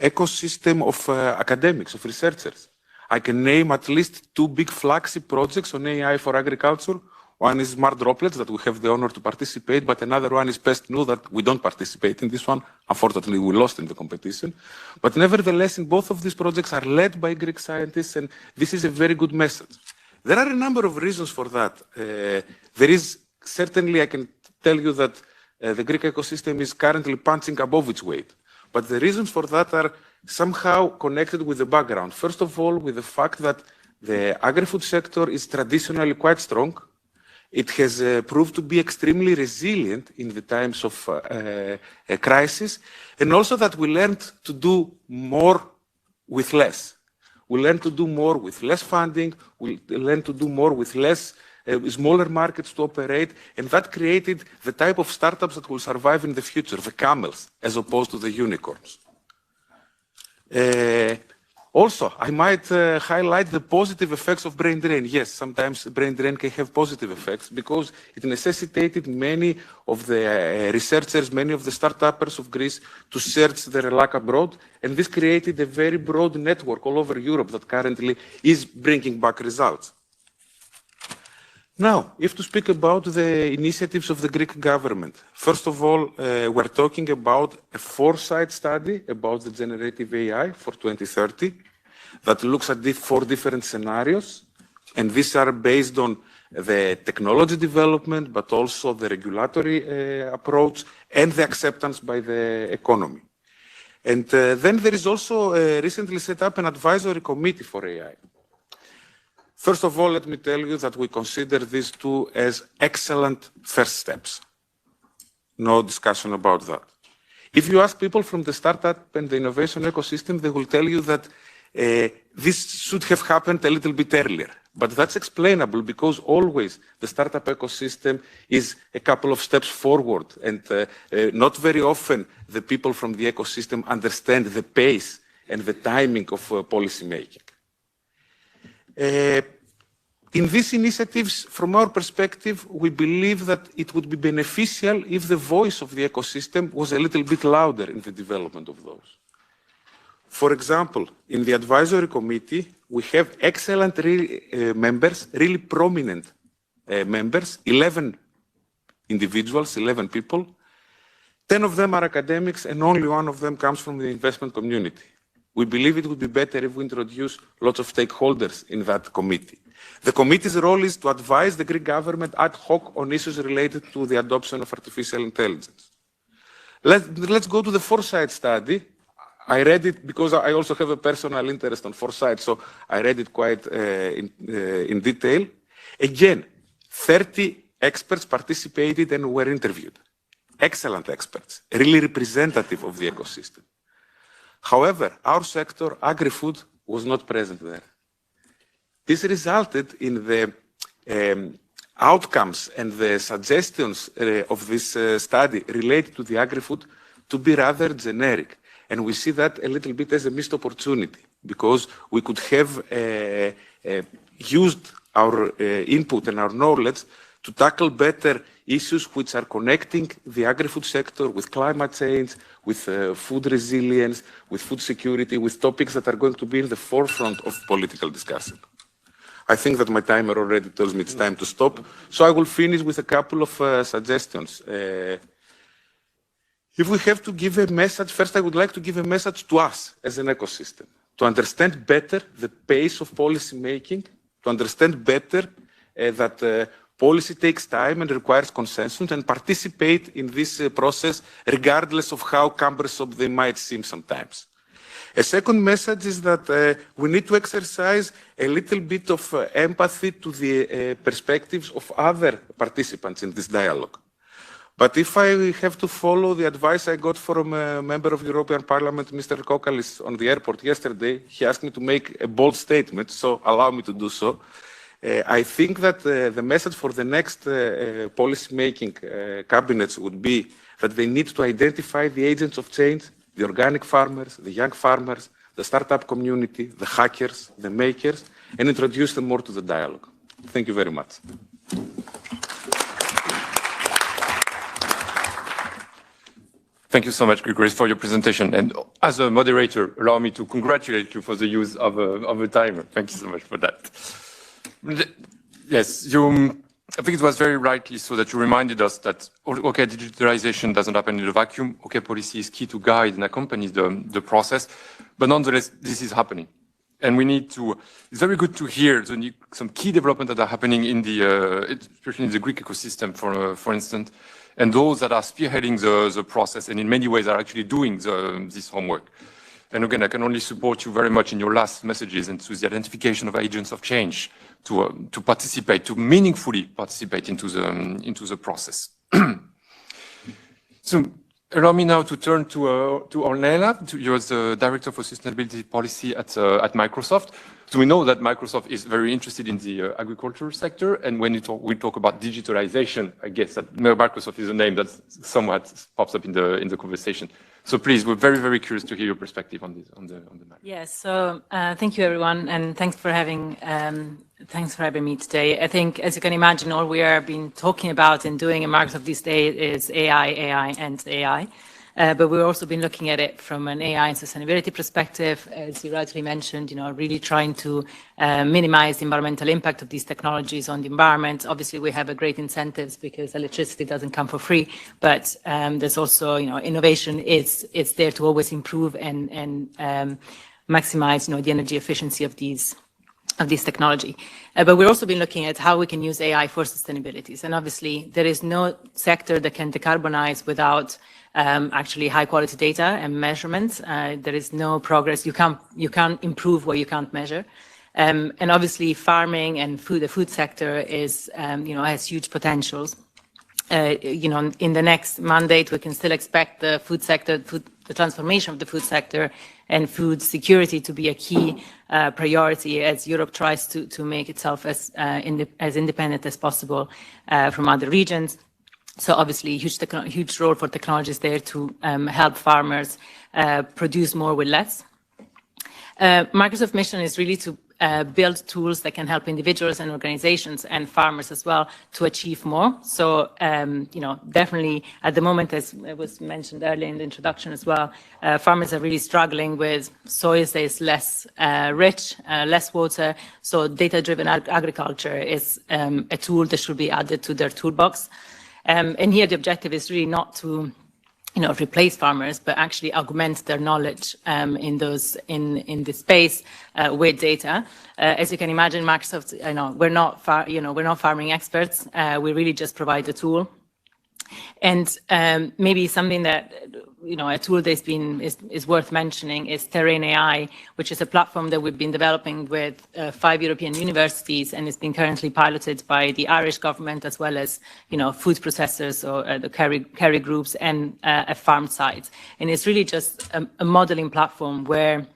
Speaker 7: ecosystem of academics, of researchers. I can name at least two big flagship projects on AI for agriculture. One is Smart Droplets, that we have the honor to participate, but another one is Pest New, that we don't participate in this one. Unfortunately, we lost in the competition. But nevertheless, in both of these projects are led by Greek scientists, and this is a very good message. There are a number of reasons for that. There is certainly, I can tell you that the Greek ecosystem is currently punching above its weight. But the reasons for that are somehow connected with the background. First of all, with the fact that the agri-food sector is traditionally quite strong. It has proved to be extremely resilient in the times of a crisis, and also that we learned to do more with less. We learned to do more with less funding, we learned to do more with less smaller markets to operate, and that created the type of startups that will survive in the future, the camels, as opposed to the unicorns. Also, I might highlight the positive effects of brain drain. Yes, sometimes brain drain can have positive effects because it necessitated many of the researchers, many of the start-uppers of Greece to search their luck abroad, and this created a very broad network all over Europe that currently is bringing back results. Now, if to speak about the initiatives of the Greek government, first of all, we're talking about a foresight study about the generative AI for 2030 that looks at the 4 different scenarios And these are based on the technology development, but also the regulatory approach and the acceptance by the economy. And then there is also recently set up an advisory committee for AI. First of all, let me tell you that we consider these two as excellent first steps. No discussion about that. If you ask people from the startup and the innovation ecosystem, they will tell you that this should have happened a little bit earlier. But that's explainable because always the startup ecosystem is a couple of steps forward, and not very often the people from the ecosystem understand the pace and the timing of policy making. In these initiatives, from our perspective, we believe that it would be beneficial if the voice of the ecosystem was a little bit louder in the development of those. For example, in the advisory committee, we have excellent members, really prominent members, 11 individuals, 11 people. 10 of them are academics, and only one of them comes from the investment community. We believe it would be better if we introduce lots of stakeholders in that committee. The committee's role is to advise the Greek government ad hoc on issues related to the adoption of artificial intelligence. Let's go to the Foresight study. I read it because I also have a personal interest on Foresight, so I read it quite in detail. Again, 30 experts participated and were interviewed. Excellent experts, really representative of the ecosystem. However, our sector, agri-food, was not present there. This resulted in the outcomes and the suggestions of this study related to the agri-food to be rather generic. And we see that a little bit as a missed opportunity, because we could have used our input and our knowledge to tackle better issues which are connecting the agri-food sector with climate change, with food resilience, with food security, with topics that are going to be in the forefront of political discussion. I think that my timer already tells me it's time to stop, so I will finish with a couple of suggestions. If we have to give a message, first I would like to give a message to us as an ecosystem, to understand better the pace of policy making, to understand better that policy takes time and requires consensus, and participate in this process regardless of how cumbersome they might seem sometimes. A second message is that we need to exercise a little bit of empathy to the perspectives of other participants in this dialogue. But if I have to follow the advice I got from a member of the European Parliament, Mr. Kokalis, on the airport yesterday, he asked me to make a bold statement, so allow me to do so. I think that the message for the next policy-making cabinets would be that they need to identify the agents of change, the organic farmers, the young farmers, the startup community, the hackers, the makers, and introduce them more to the dialogue. Thank you very much.
Speaker 3: Thank you so much, Grigoris, for your presentation. And as a moderator, allow me to congratulate you for the use of a timer. Thank you so much for that. Yes, I think it was very rightly so that you reminded us that, okay, digitalization doesn't happen in a vacuum. Okay, policy is key to guide and accompany the process. But nonetheless, this is happening. And we need to, it's very good to hear some key developments that are happening in especially in the Greek ecosystem, for instance, and those that are spearheading the process and in many ways are actually doing this homework. And again, I can only support you very much in your last messages and to the identification of agents of change to participate, to meaningfully participate into the process. So allow me now to turn to Ornella. You're the Director for Sustainability Policy at Microsoft. So we know that Microsoft is very interested in the agriculture sector, and when we talk about digitalization, I guess that Microsoft is a name that somewhat pops up in the conversation. So please, we're very, very curious to hear your perspective on the matter.
Speaker 8: Yes. So thank you, everyone, and thanks for having me today. I think, as you can imagine, all we have been talking about and doing in Microsoft these days is AI, and AI. But we've also been looking at it from an AI and sustainability perspective, as you rightly mentioned, really trying to minimize the environmental impact of these technologies on the environment. Obviously, we have a great incentives because electricity doesn't come for free, but there's also, innovation is there to always improve and maximize, the energy efficiency of these this technology. But we've also been looking at how we can use AI for sustainability. And obviously, there is no sector that can decarbonize without actually high quality data and measurements. There is no progress. You can't improve what you can't measure. And obviously, farming and the food sector is, has huge potentials. In the next mandate, we can still expect the food sector, the transformation of the food sector and food security to be a key priority as Europe tries to make itself as independent as possible from other regions. So obviously, huge role for technologies there to help farmers produce more with less. Microsoft's mission is really to build tools that can help individuals and organizations and farmers as well to achieve more. So, definitely at the moment, as it was mentioned earlier in the introduction as well, farmers are really struggling with soils that is less rich, less water. So data-driven agriculture is a tool that should be added to their toolbox. And here the objective is really not to replace farmers, but actually augment their knowledge in this space with data. As you can imagine, Microsoft, we're not farming experts. We really just provide the tool. And maybe something that a tool that's is worth mentioning is Terrain AI, which is a platform that we've been developing with 5 European universities, and it's been currently piloted by the Irish government as well as food processors or the carry groups and a farm site. And it's really just a modeling platform where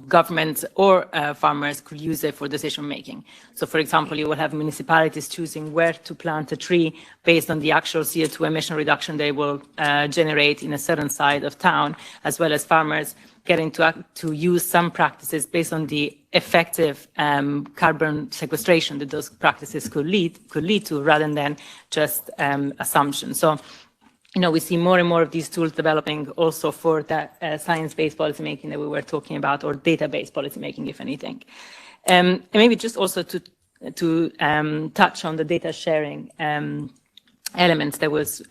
Speaker 8: governments or farmers could use it for decision making. So, for example, you will have municipalities choosing where to plant a tree based on the actual CO2 emission reduction they will generate in a certain side of town, as well as farmers getting to use some practices based on the effective carbon sequestration that those practices could lead to, rather than just assumptions. So, we see more and more of these tools developing also for that science-based policymaking that we were talking about, or data-based policymaking, if anything. And maybe just also to touch on the data sharing elements that was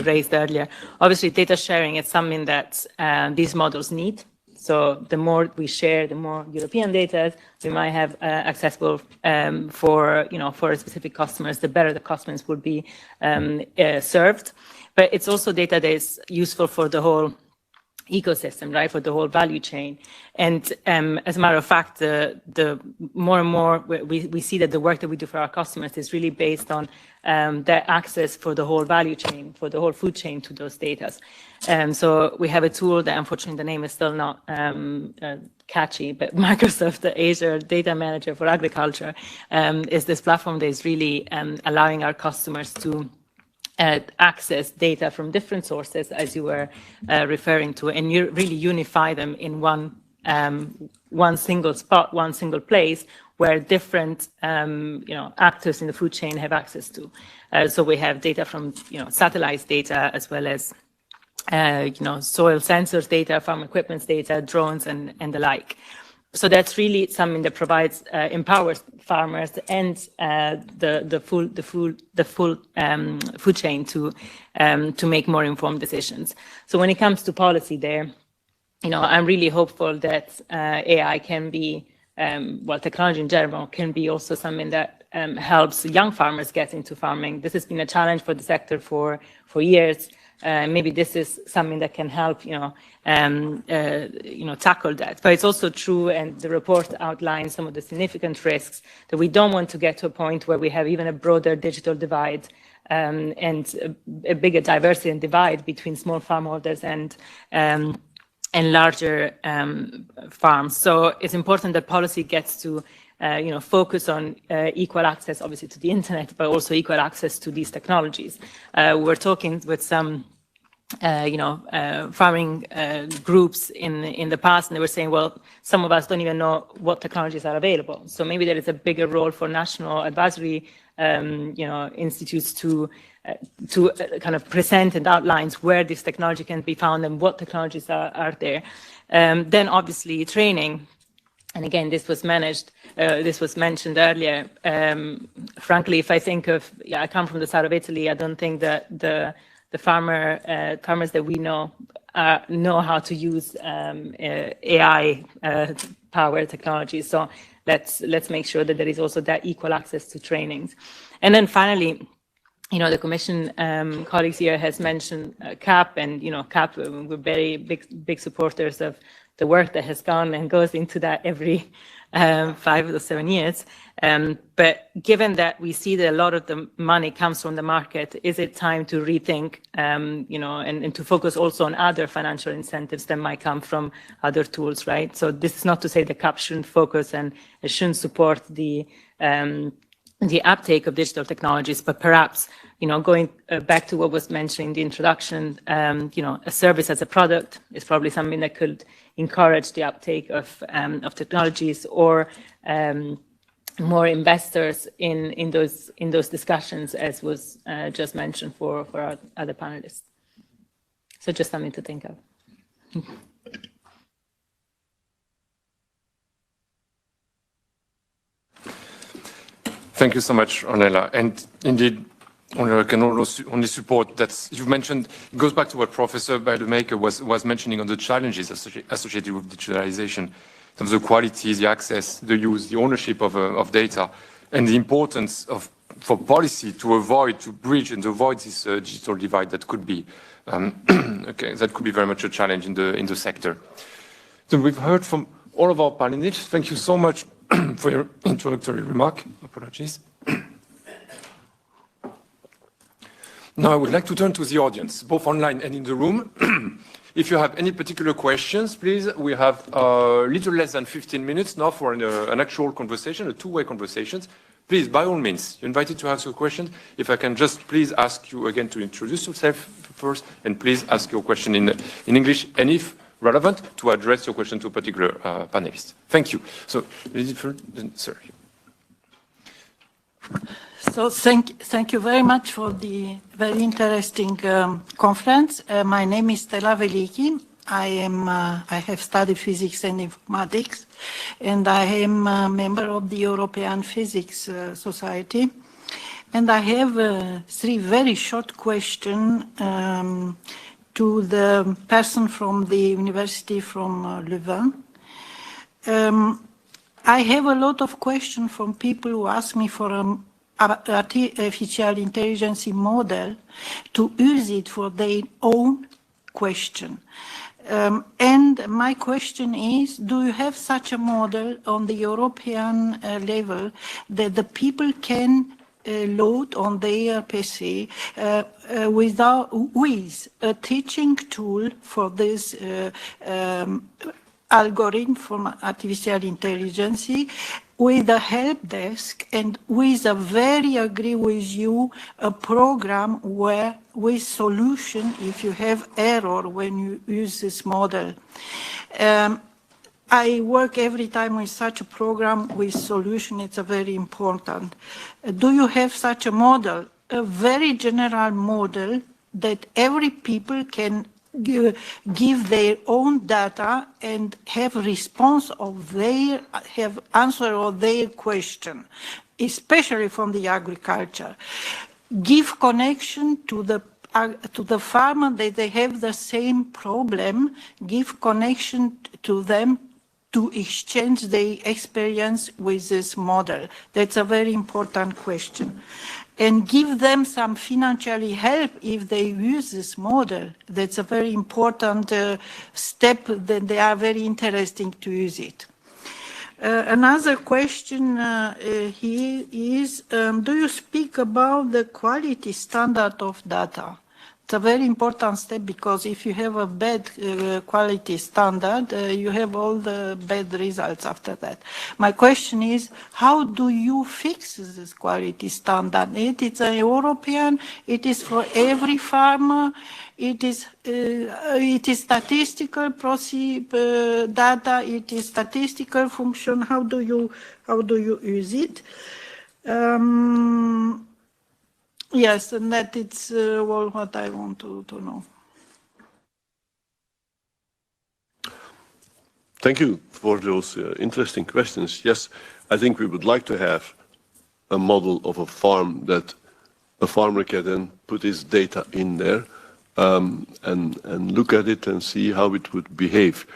Speaker 8: raised earlier. Obviously, data sharing is something that these models need. So the more we share, the more European data we might have accessible for specific customers, the better the customers would be served. But it's also data that is useful for the whole ecosystem, right, for the whole value chain. And as a matter of fact, the more and more we see that the work that we do for our customers is really based on their access for the whole value chain, for the whole food chain to those data. So we have a tool that, unfortunately, the name is still not catchy, but Microsoft, the Azure Data Manager for Agriculture, is this platform that is really allowing our customers to access data from different sources, as you were referring to, and you really unify them in one single spot, one single place, where different actors in the food chain have access to. So we have data from satellite data, as well as soil sensors data, farm equipment data, drones, and the like. So that's really something that provides empowers farmers and the full food chain to make more informed decisions. So when it comes to policy, there, I'm really hopeful that AI can be, technology in general can be also something that helps young farmers get into farming. This has been a challenge for the sector for years. Maybe this is something that can help, tackle that. But it's also true, and the report outlines some of the significant risks, that we don't want to get to a point where we have even a broader digital divide and a bigger diversity and divide between small farmholders and larger farms. So it's important that policy gets to focus on equal access, obviously, to the internet, but also equal access to these technologies. We're talking with some, farming groups in the past, and they were saying, well, some of us don't even know what technologies are available. So maybe there is a bigger role for national advisory, institutes to kind of present and outline where this technology can be found and what technologies are there. Then, obviously, training. And again, this was mentioned earlier. Frankly, if I think of, I come from the south of Italy, I don't think that the farmers that we know know how to use AI powered technology. So let's make sure that there is also that equal access to trainings. And then finally, the Commission colleagues here has mentioned CAP, and CAP, we're very big supporters of the work that has gone and goes into that every 5 or 7 years. But given that we see that a lot of the money comes from the market, is it time to rethink, and to focus also on other financial incentives that might come from other tools, right? So this is not to say the CAP shouldn't focus and it shouldn't support the uptake of digital technologies, but perhaps, going back to what was mentioned in the introduction, a service as a product is probably something that could encourage the uptake of technologies, or more investors in those discussions, as was just mentioned for our other panelists. So just something to think of.
Speaker 3: Thank you so much, Ornella. And indeed, Ornella can only support that. You've mentioned, it goes back to what Professor Beidemaker was mentioning on the challenges associated with digitalization, in terms of quality, the access, the use, the ownership of data, and the importance for policy to bridge and avoid this digital divide that could be that could be very much a challenge in the sector. So we've heard from all of our panelists. Thank you so much for your introductory remark. Apologies. Now I would like to turn to the audience, both online and in the room. If you have any particular questions, please, we have a little less than 15 minutes now for an actual conversation, a two-way conversation. Please, by all means, you're invited to ask your question. If I can just please ask you again to introduce yourself first, and please ask your question in English, and if relevant, to address your question to a particular panelist. Thank you. So, sir.
Speaker 9: So thank you very much for the very interesting conference. My name is Stella Veliki. I have studied physics and informatics, and I am a member of the European Physics Society. And I have 3 very short questions to the person from the university from Leuven. I have a lot of questions from people who ask me for an artificial intelligence model to use it for their own question. And my question is, do you have such a model on the European level that the people can load on their PC with a teaching tool for this algorithm from artificial intelligence, with a help desk, and with a very agree with you a program where with solution if you have error when you use this model. I work every time with such a program with solution. It's a very important. Do you have such a model, a very general model that every people can give their own data and have response of their, have answer of their question, especially from the agriculture? Give connection to the farmer that they have the same problem, give connection to them to exchange their experience with this model. That's a very important question. And give them some financial help if they use this model. That's a very important step that they are very interesting to use it. Another question here is, do you speak about the quality standard of data? It's a very important step, because if you have a bad quality standard, you have all the bad results after that. My question is, how do you fix this quality standard? It is a European, it is for every farmer, it is statistical data, it is statistical function. How do you use it? Yes, and that it's all what I want to know.
Speaker 4: Thank you for those interesting questions. Yes, I think we would like to have a model of a farm that a farmer can then put his data in there and look at it and see how it would behave.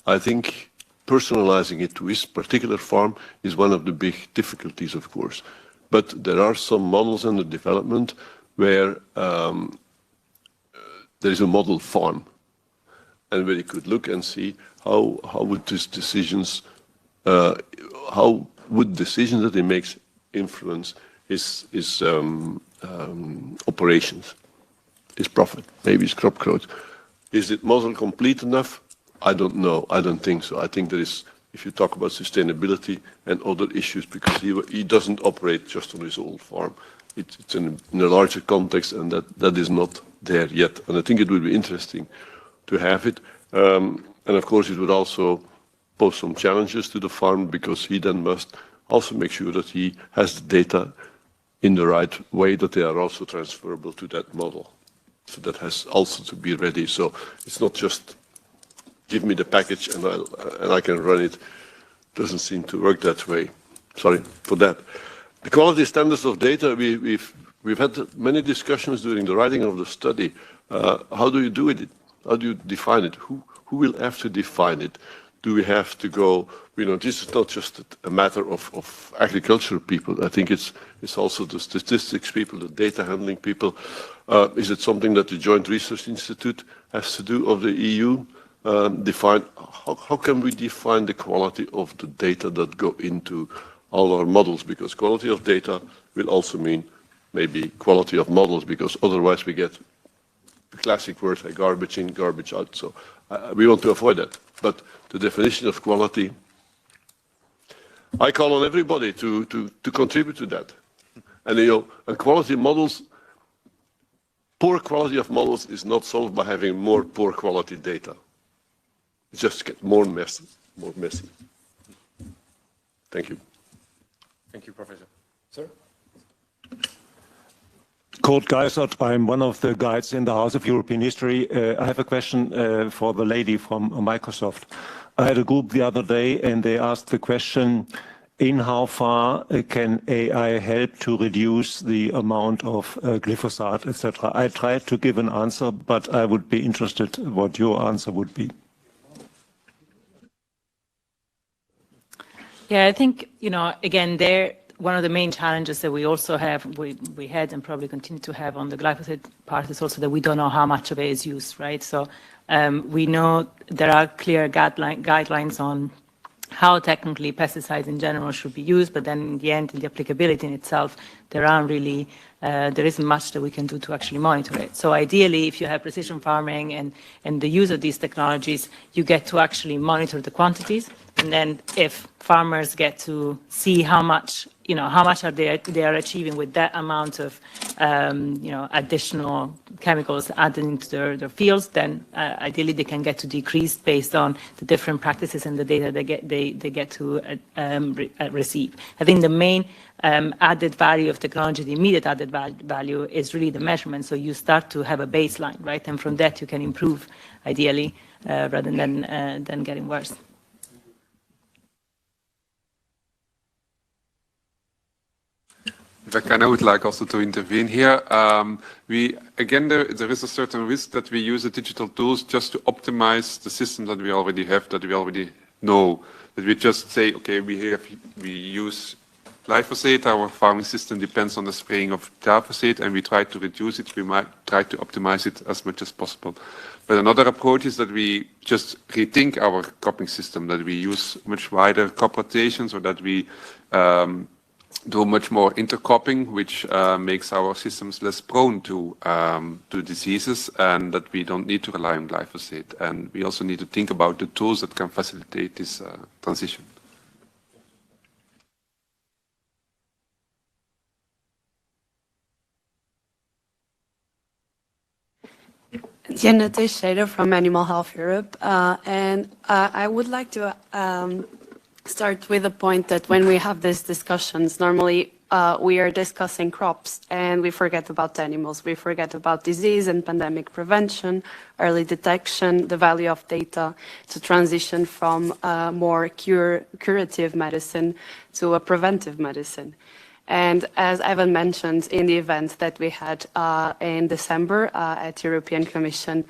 Speaker 4: I think personalizing it to his particular farm is one of the big difficulties, of course. But there are some models under development where there is a model farm, and where you could look and see how would these decisions, how would decisions that he makes influence his operations, his profit, maybe his crop growth. Is it model complete enough? I don't know. I don't think so. I think there is, if you talk about sustainability and other issues, because he doesn't operate just on his old farm. It's in a larger context, and that is not there yet. And I think it would be interesting to have it. And of course, it would also pose some challenges to the farm, because he then must also make sure that he has the data in the right way, that they are also transferable to that model. So that has also to be ready. So it's not just give me the package and I can run it. Doesn't seem to work that way. Sorry for that. The quality standards of data, we've had many discussions during the writing of the study. How do you do it? How do you define it? Who will have to define it? Do we have to go, this is not just a matter of agricultural people. I think it's also the statistics people, the data handling people. Is it something that the Joint Research Institute has to do, of the EU? Define, how can we define the quality of the data that go into all our models? Because quality of data will also mean maybe quality of models, because otherwise we get the classic words like garbage in, garbage out. So we want to avoid that. But the definition of quality, I call on everybody to contribute to that. And and quality models, poor quality of models is not solved by having more poor quality data. It just gets more messy. Thank you.
Speaker 3: Thank you, Professor. Sir?
Speaker 10: Kurt Geisert, I'm one of the guides in the House of European History. I have a question for the lady from Microsoft. I had a group the other day and they asked the question, in how far can AI help to reduce the amount of glyphosate, etc.? I tried to give an answer, but I would be interested what your answer would be.
Speaker 8: Yeah, I think, again, one of the main challenges that we also have, we had and probably continue to have on the glyphosate part is also that we don't know how much of it is used, right? So we know there are clear guidelines on how technically pesticides in general should be used, but then in the end, in the applicability in itself, there isn't much that we can do to actually monitor it. So ideally, if you have precision farming and the use of these technologies, you get to actually monitor the quantities. And then if farmers get to see how much they are achieving with that amount of, additional chemicals added into their fields, then ideally they can get to decrease based on the different practices and the data they get to receive. I think the main added value of technology, the immediate added value, is really the measurement. So you start to have a baseline, right? And from that you can improve, ideally, rather than getting worse.
Speaker 6: I would like also to intervene here. There is a certain risk that we use the digital tools just to optimize the system that we already have, that we already know. That we just say, okay, we use glyphosate, our farming system depends on the spraying of glyphosate, and we try to reduce it, we might try to optimize it as much as possible. But another approach is that we just rethink our cropping system, that we use much wider crop rotations, or that we do much more intercropping, which makes our systems less prone to diseases, and that we don't need to rely on glyphosate. And we also need to think about the tools that can facilitate this transition.
Speaker 11: Jenna Teixeira from Animal Health Europe, and I would like to start with the point that when we have these discussions, normally we are discussing crops and we forget about animals. We forget about disease and pandemic prevention, early detection, the value of data to transition from more curative medicine to a preventive medicine. And as Evan mentioned, in the event that we had in December at European Commission,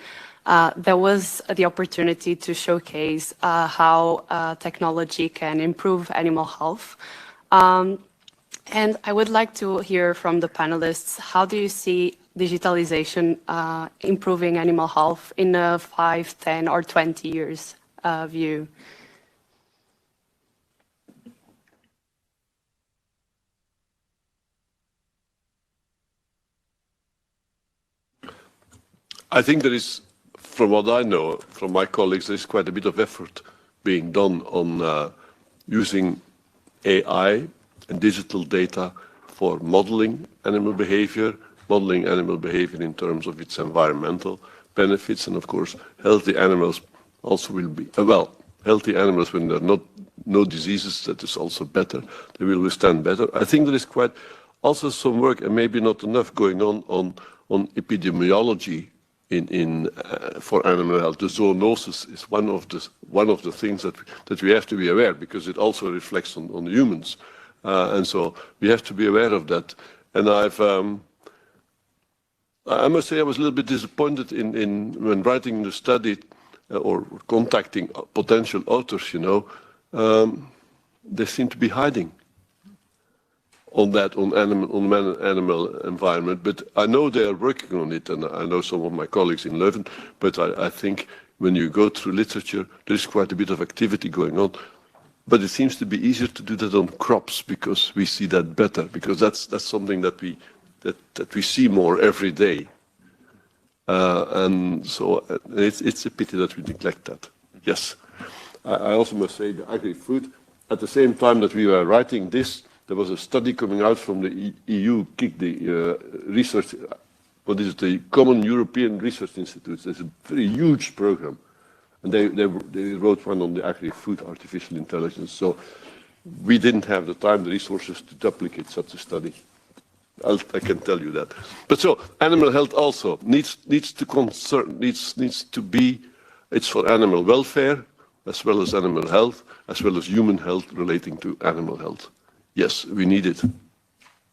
Speaker 11: there was the opportunity to showcase how technology can improve animal health. And I would like to hear from the panelists, how do you see digitalization improving animal health in a 5, 10, or 20 years view?
Speaker 4: I think there is, from what I know, from my colleagues, there is quite a bit of effort being done on using AI and digital data for modeling animal behavior in terms of its environmental benefits, and of course, healthy animals also will be, healthy animals when there are no diseases, that is also better. They will withstand better. I think there is quite also some work, and maybe not enough, going on epidemiology for animal health. The zoonosis is one of the things that we have to be aware, because it also reflects on humans, and so we have to be aware of that. And I must say I was a little bit disappointed when writing the study or contacting potential authors. They seem to be hiding on animal environment, but I know they are working on it, and I know some of my colleagues in Leuven, but I think when you go through literature, there is quite a bit of activity going on. But it seems to be easier to do that on crops, because we see that better, because that's something that we see more every day. And so it's a pity that we neglect that. Yes. I also must say the agri-food, at the same time that we were writing this, there was a study coming out from the EU, KIC, the research, what is it, the Common European Research Institutes. There's a very huge program. And they wrote one on the agri-food artificial intelligence. So we didn't have the time, the resources to duplicate such a study. I can tell you that. But so animal health also needs to be, it's for animal welfare, as well as animal health, as well as human health relating to animal health. Yes, we need it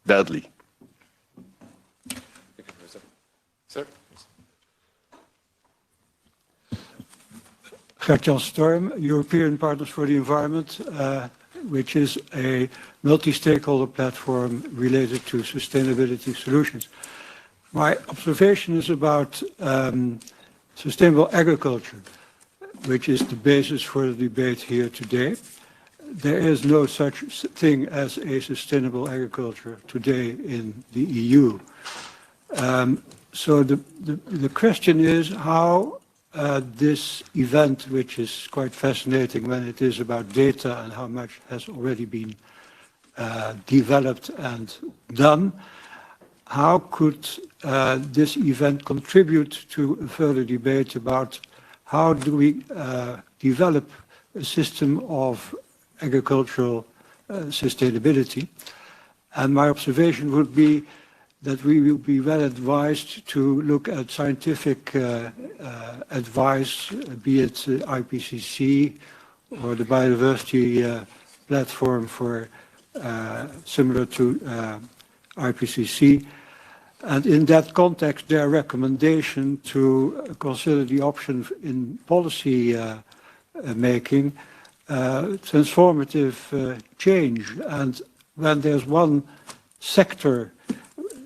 Speaker 4: badly.
Speaker 3: Sir?
Speaker 12: Gert-Jan Storm, European Partners for the Environment, which is a multi-stakeholder platform related to sustainability solutions. My observation is about sustainable agriculture, which is the basis for the debate here today. There is no such thing as a sustainable agriculture today in the EU. So the question is how this event, which is quite fascinating when it is about data and how much has already been developed and done, how could this event contribute to a further debate about how do we develop a system of agricultural sustainability? And my observation would be that we will be well advised to look at scientific advice, be it IPCC or the biodiversity platform for similar to IPCC. And in that context, their recommendation to consider the option in policy making transformative change. And when there's one sector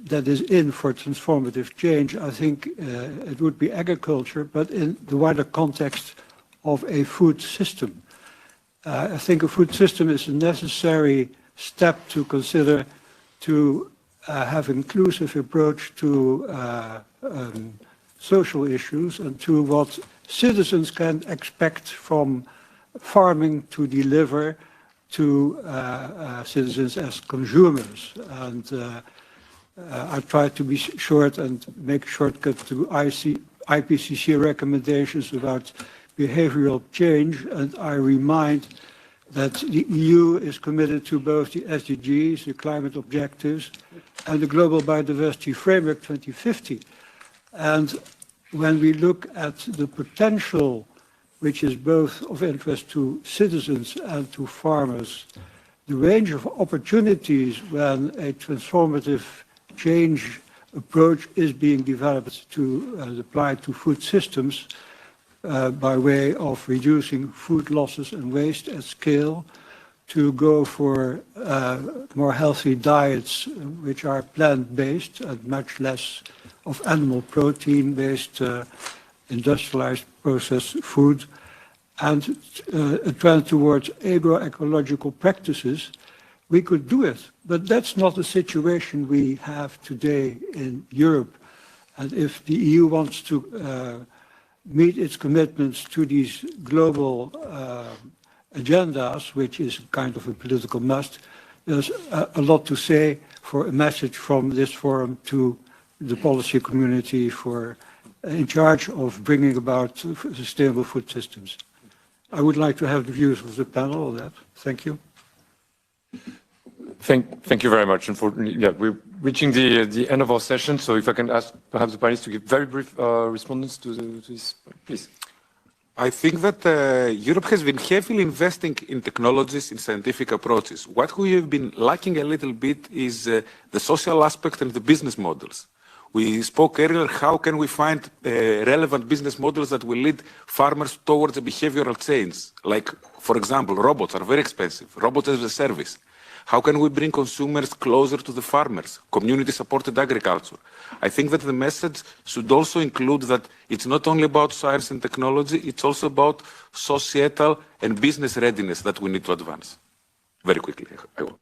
Speaker 12: that is in for transformative change, I think it would be agriculture, but in the wider context of a food system. I think a food system is a necessary step to consider to have an inclusive approach to social issues and to what citizens can expect from farming to deliver to citizens as consumers. And I try to be short and make a shortcut to IPCC recommendations about behavioral change, and I remind that the EU is committed to both the SDGs, the climate objectives, and the Global Biodiversity Framework 2050. And when we look at the potential, which is both of interest to citizens and to farmers, the range of opportunities when a transformative change approach is being developed to apply to food systems by way of reducing food losses and waste at scale, to go for more healthy diets which are plant-based and much less of animal protein-based industrialized processed food, and a trend towards agroecological practices, we could do it. But that's not the situation we have today in Europe. And if the EU wants to meet its commitments to these global agendas, which is kind of a political must, there's a lot to say for a message from this forum to the policy community for in charge of bringing about sustainable food systems. I would like to have the views of the panel on that. Thank you.
Speaker 3: Thank you very much. Unfortunately, yeah, we're reaching the end of our session. So if I can ask perhaps the panelists to give very brief responses to this, please.
Speaker 7: I think that Europe has been heavily investing in technologies, in scientific approaches. What we have been lacking a little bit is the social aspect and the business models. We spoke earlier, how can we find relevant business models that will lead farmers towards a behavioral change? Like, for example, robots are very expensive, robots as a service. How can we bring consumers closer to the farmers, community-supported agriculture? I think that the message should also include that it's not only about science and technology, it's also about societal and business readiness that we need to advance. Very quickly, I will.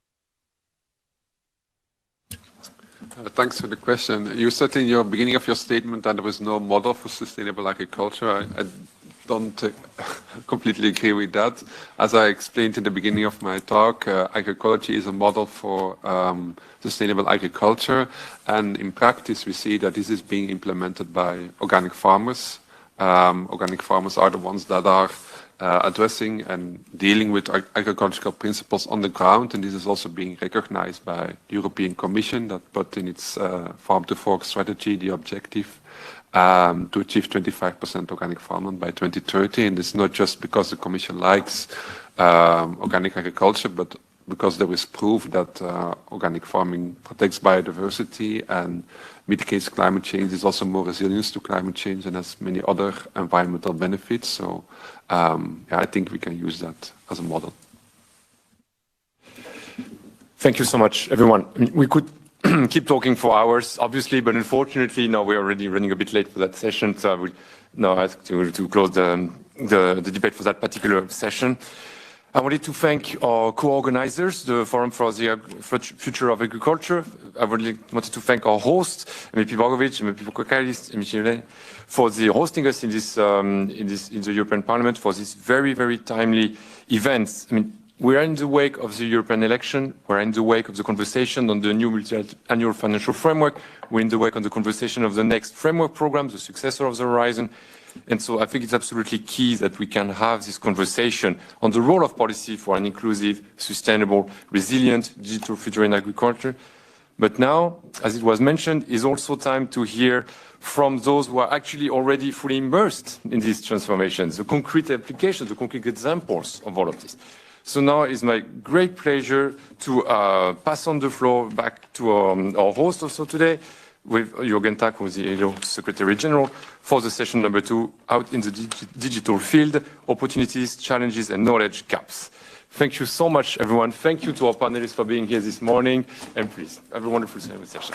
Speaker 6: Thanks for the question. You said in your beginning of your statement that there was no model for sustainable agriculture. I don't completely agree with that. As I explained in the beginning of my talk, agroecology is a model for sustainable agriculture. And in practice, we see that this is being implemented by organic farmers. Organic farmers are the ones that are addressing and dealing with agricultural principles on the ground, and this is also being recognized by the European Commission that put in its Farm to Fork strategy the objective to achieve 25% organic farmland by 2030. And it's not just because the Commission likes organic agriculture, but because there is proof that organic farming protects biodiversity and mitigates climate change, is also more resilient to climate change and has many other environmental benefits. So yeah, I think we can use that as a model.
Speaker 3: Thank you so much, everyone. We could keep talking for hours, obviously, but unfortunately, now we're already running a bit late for that session. So I would now ask to close the debate for that particular session. I wanted to thank our co-organizers, the Forum for the Future of Agriculture. I really wanted to thank our hosts, MEP Bogovic, MEP Kokalis, MEP for hosting us in the European Parliament for this very, very timely event. I mean, we are in the wake of the European election. We're in the wake of the conversation on the new multi-annual financial framework. We're in the wake of the conversation of the next framework program, the successor of the Horizon. And so I think it's absolutely key that we can have this conversation on the role of policy for an inclusive, sustainable, resilient digital future in agriculture. But now, as it was mentioned, is also time to hear from those who are actually already fully immersed in these transformations, the concrete applications, the concrete examples of all of this. So now it's my great pleasure to pass on the floor back to our host also today, with Jürgen Tak, who is the EU Secretary General, for the session number 2, Out in the Digital Field, Opportunities, Challenges and Knowledge Gaps. Thank you so much, everyone. Thank you to our panelists for being here this morning. And please, have a wonderful session.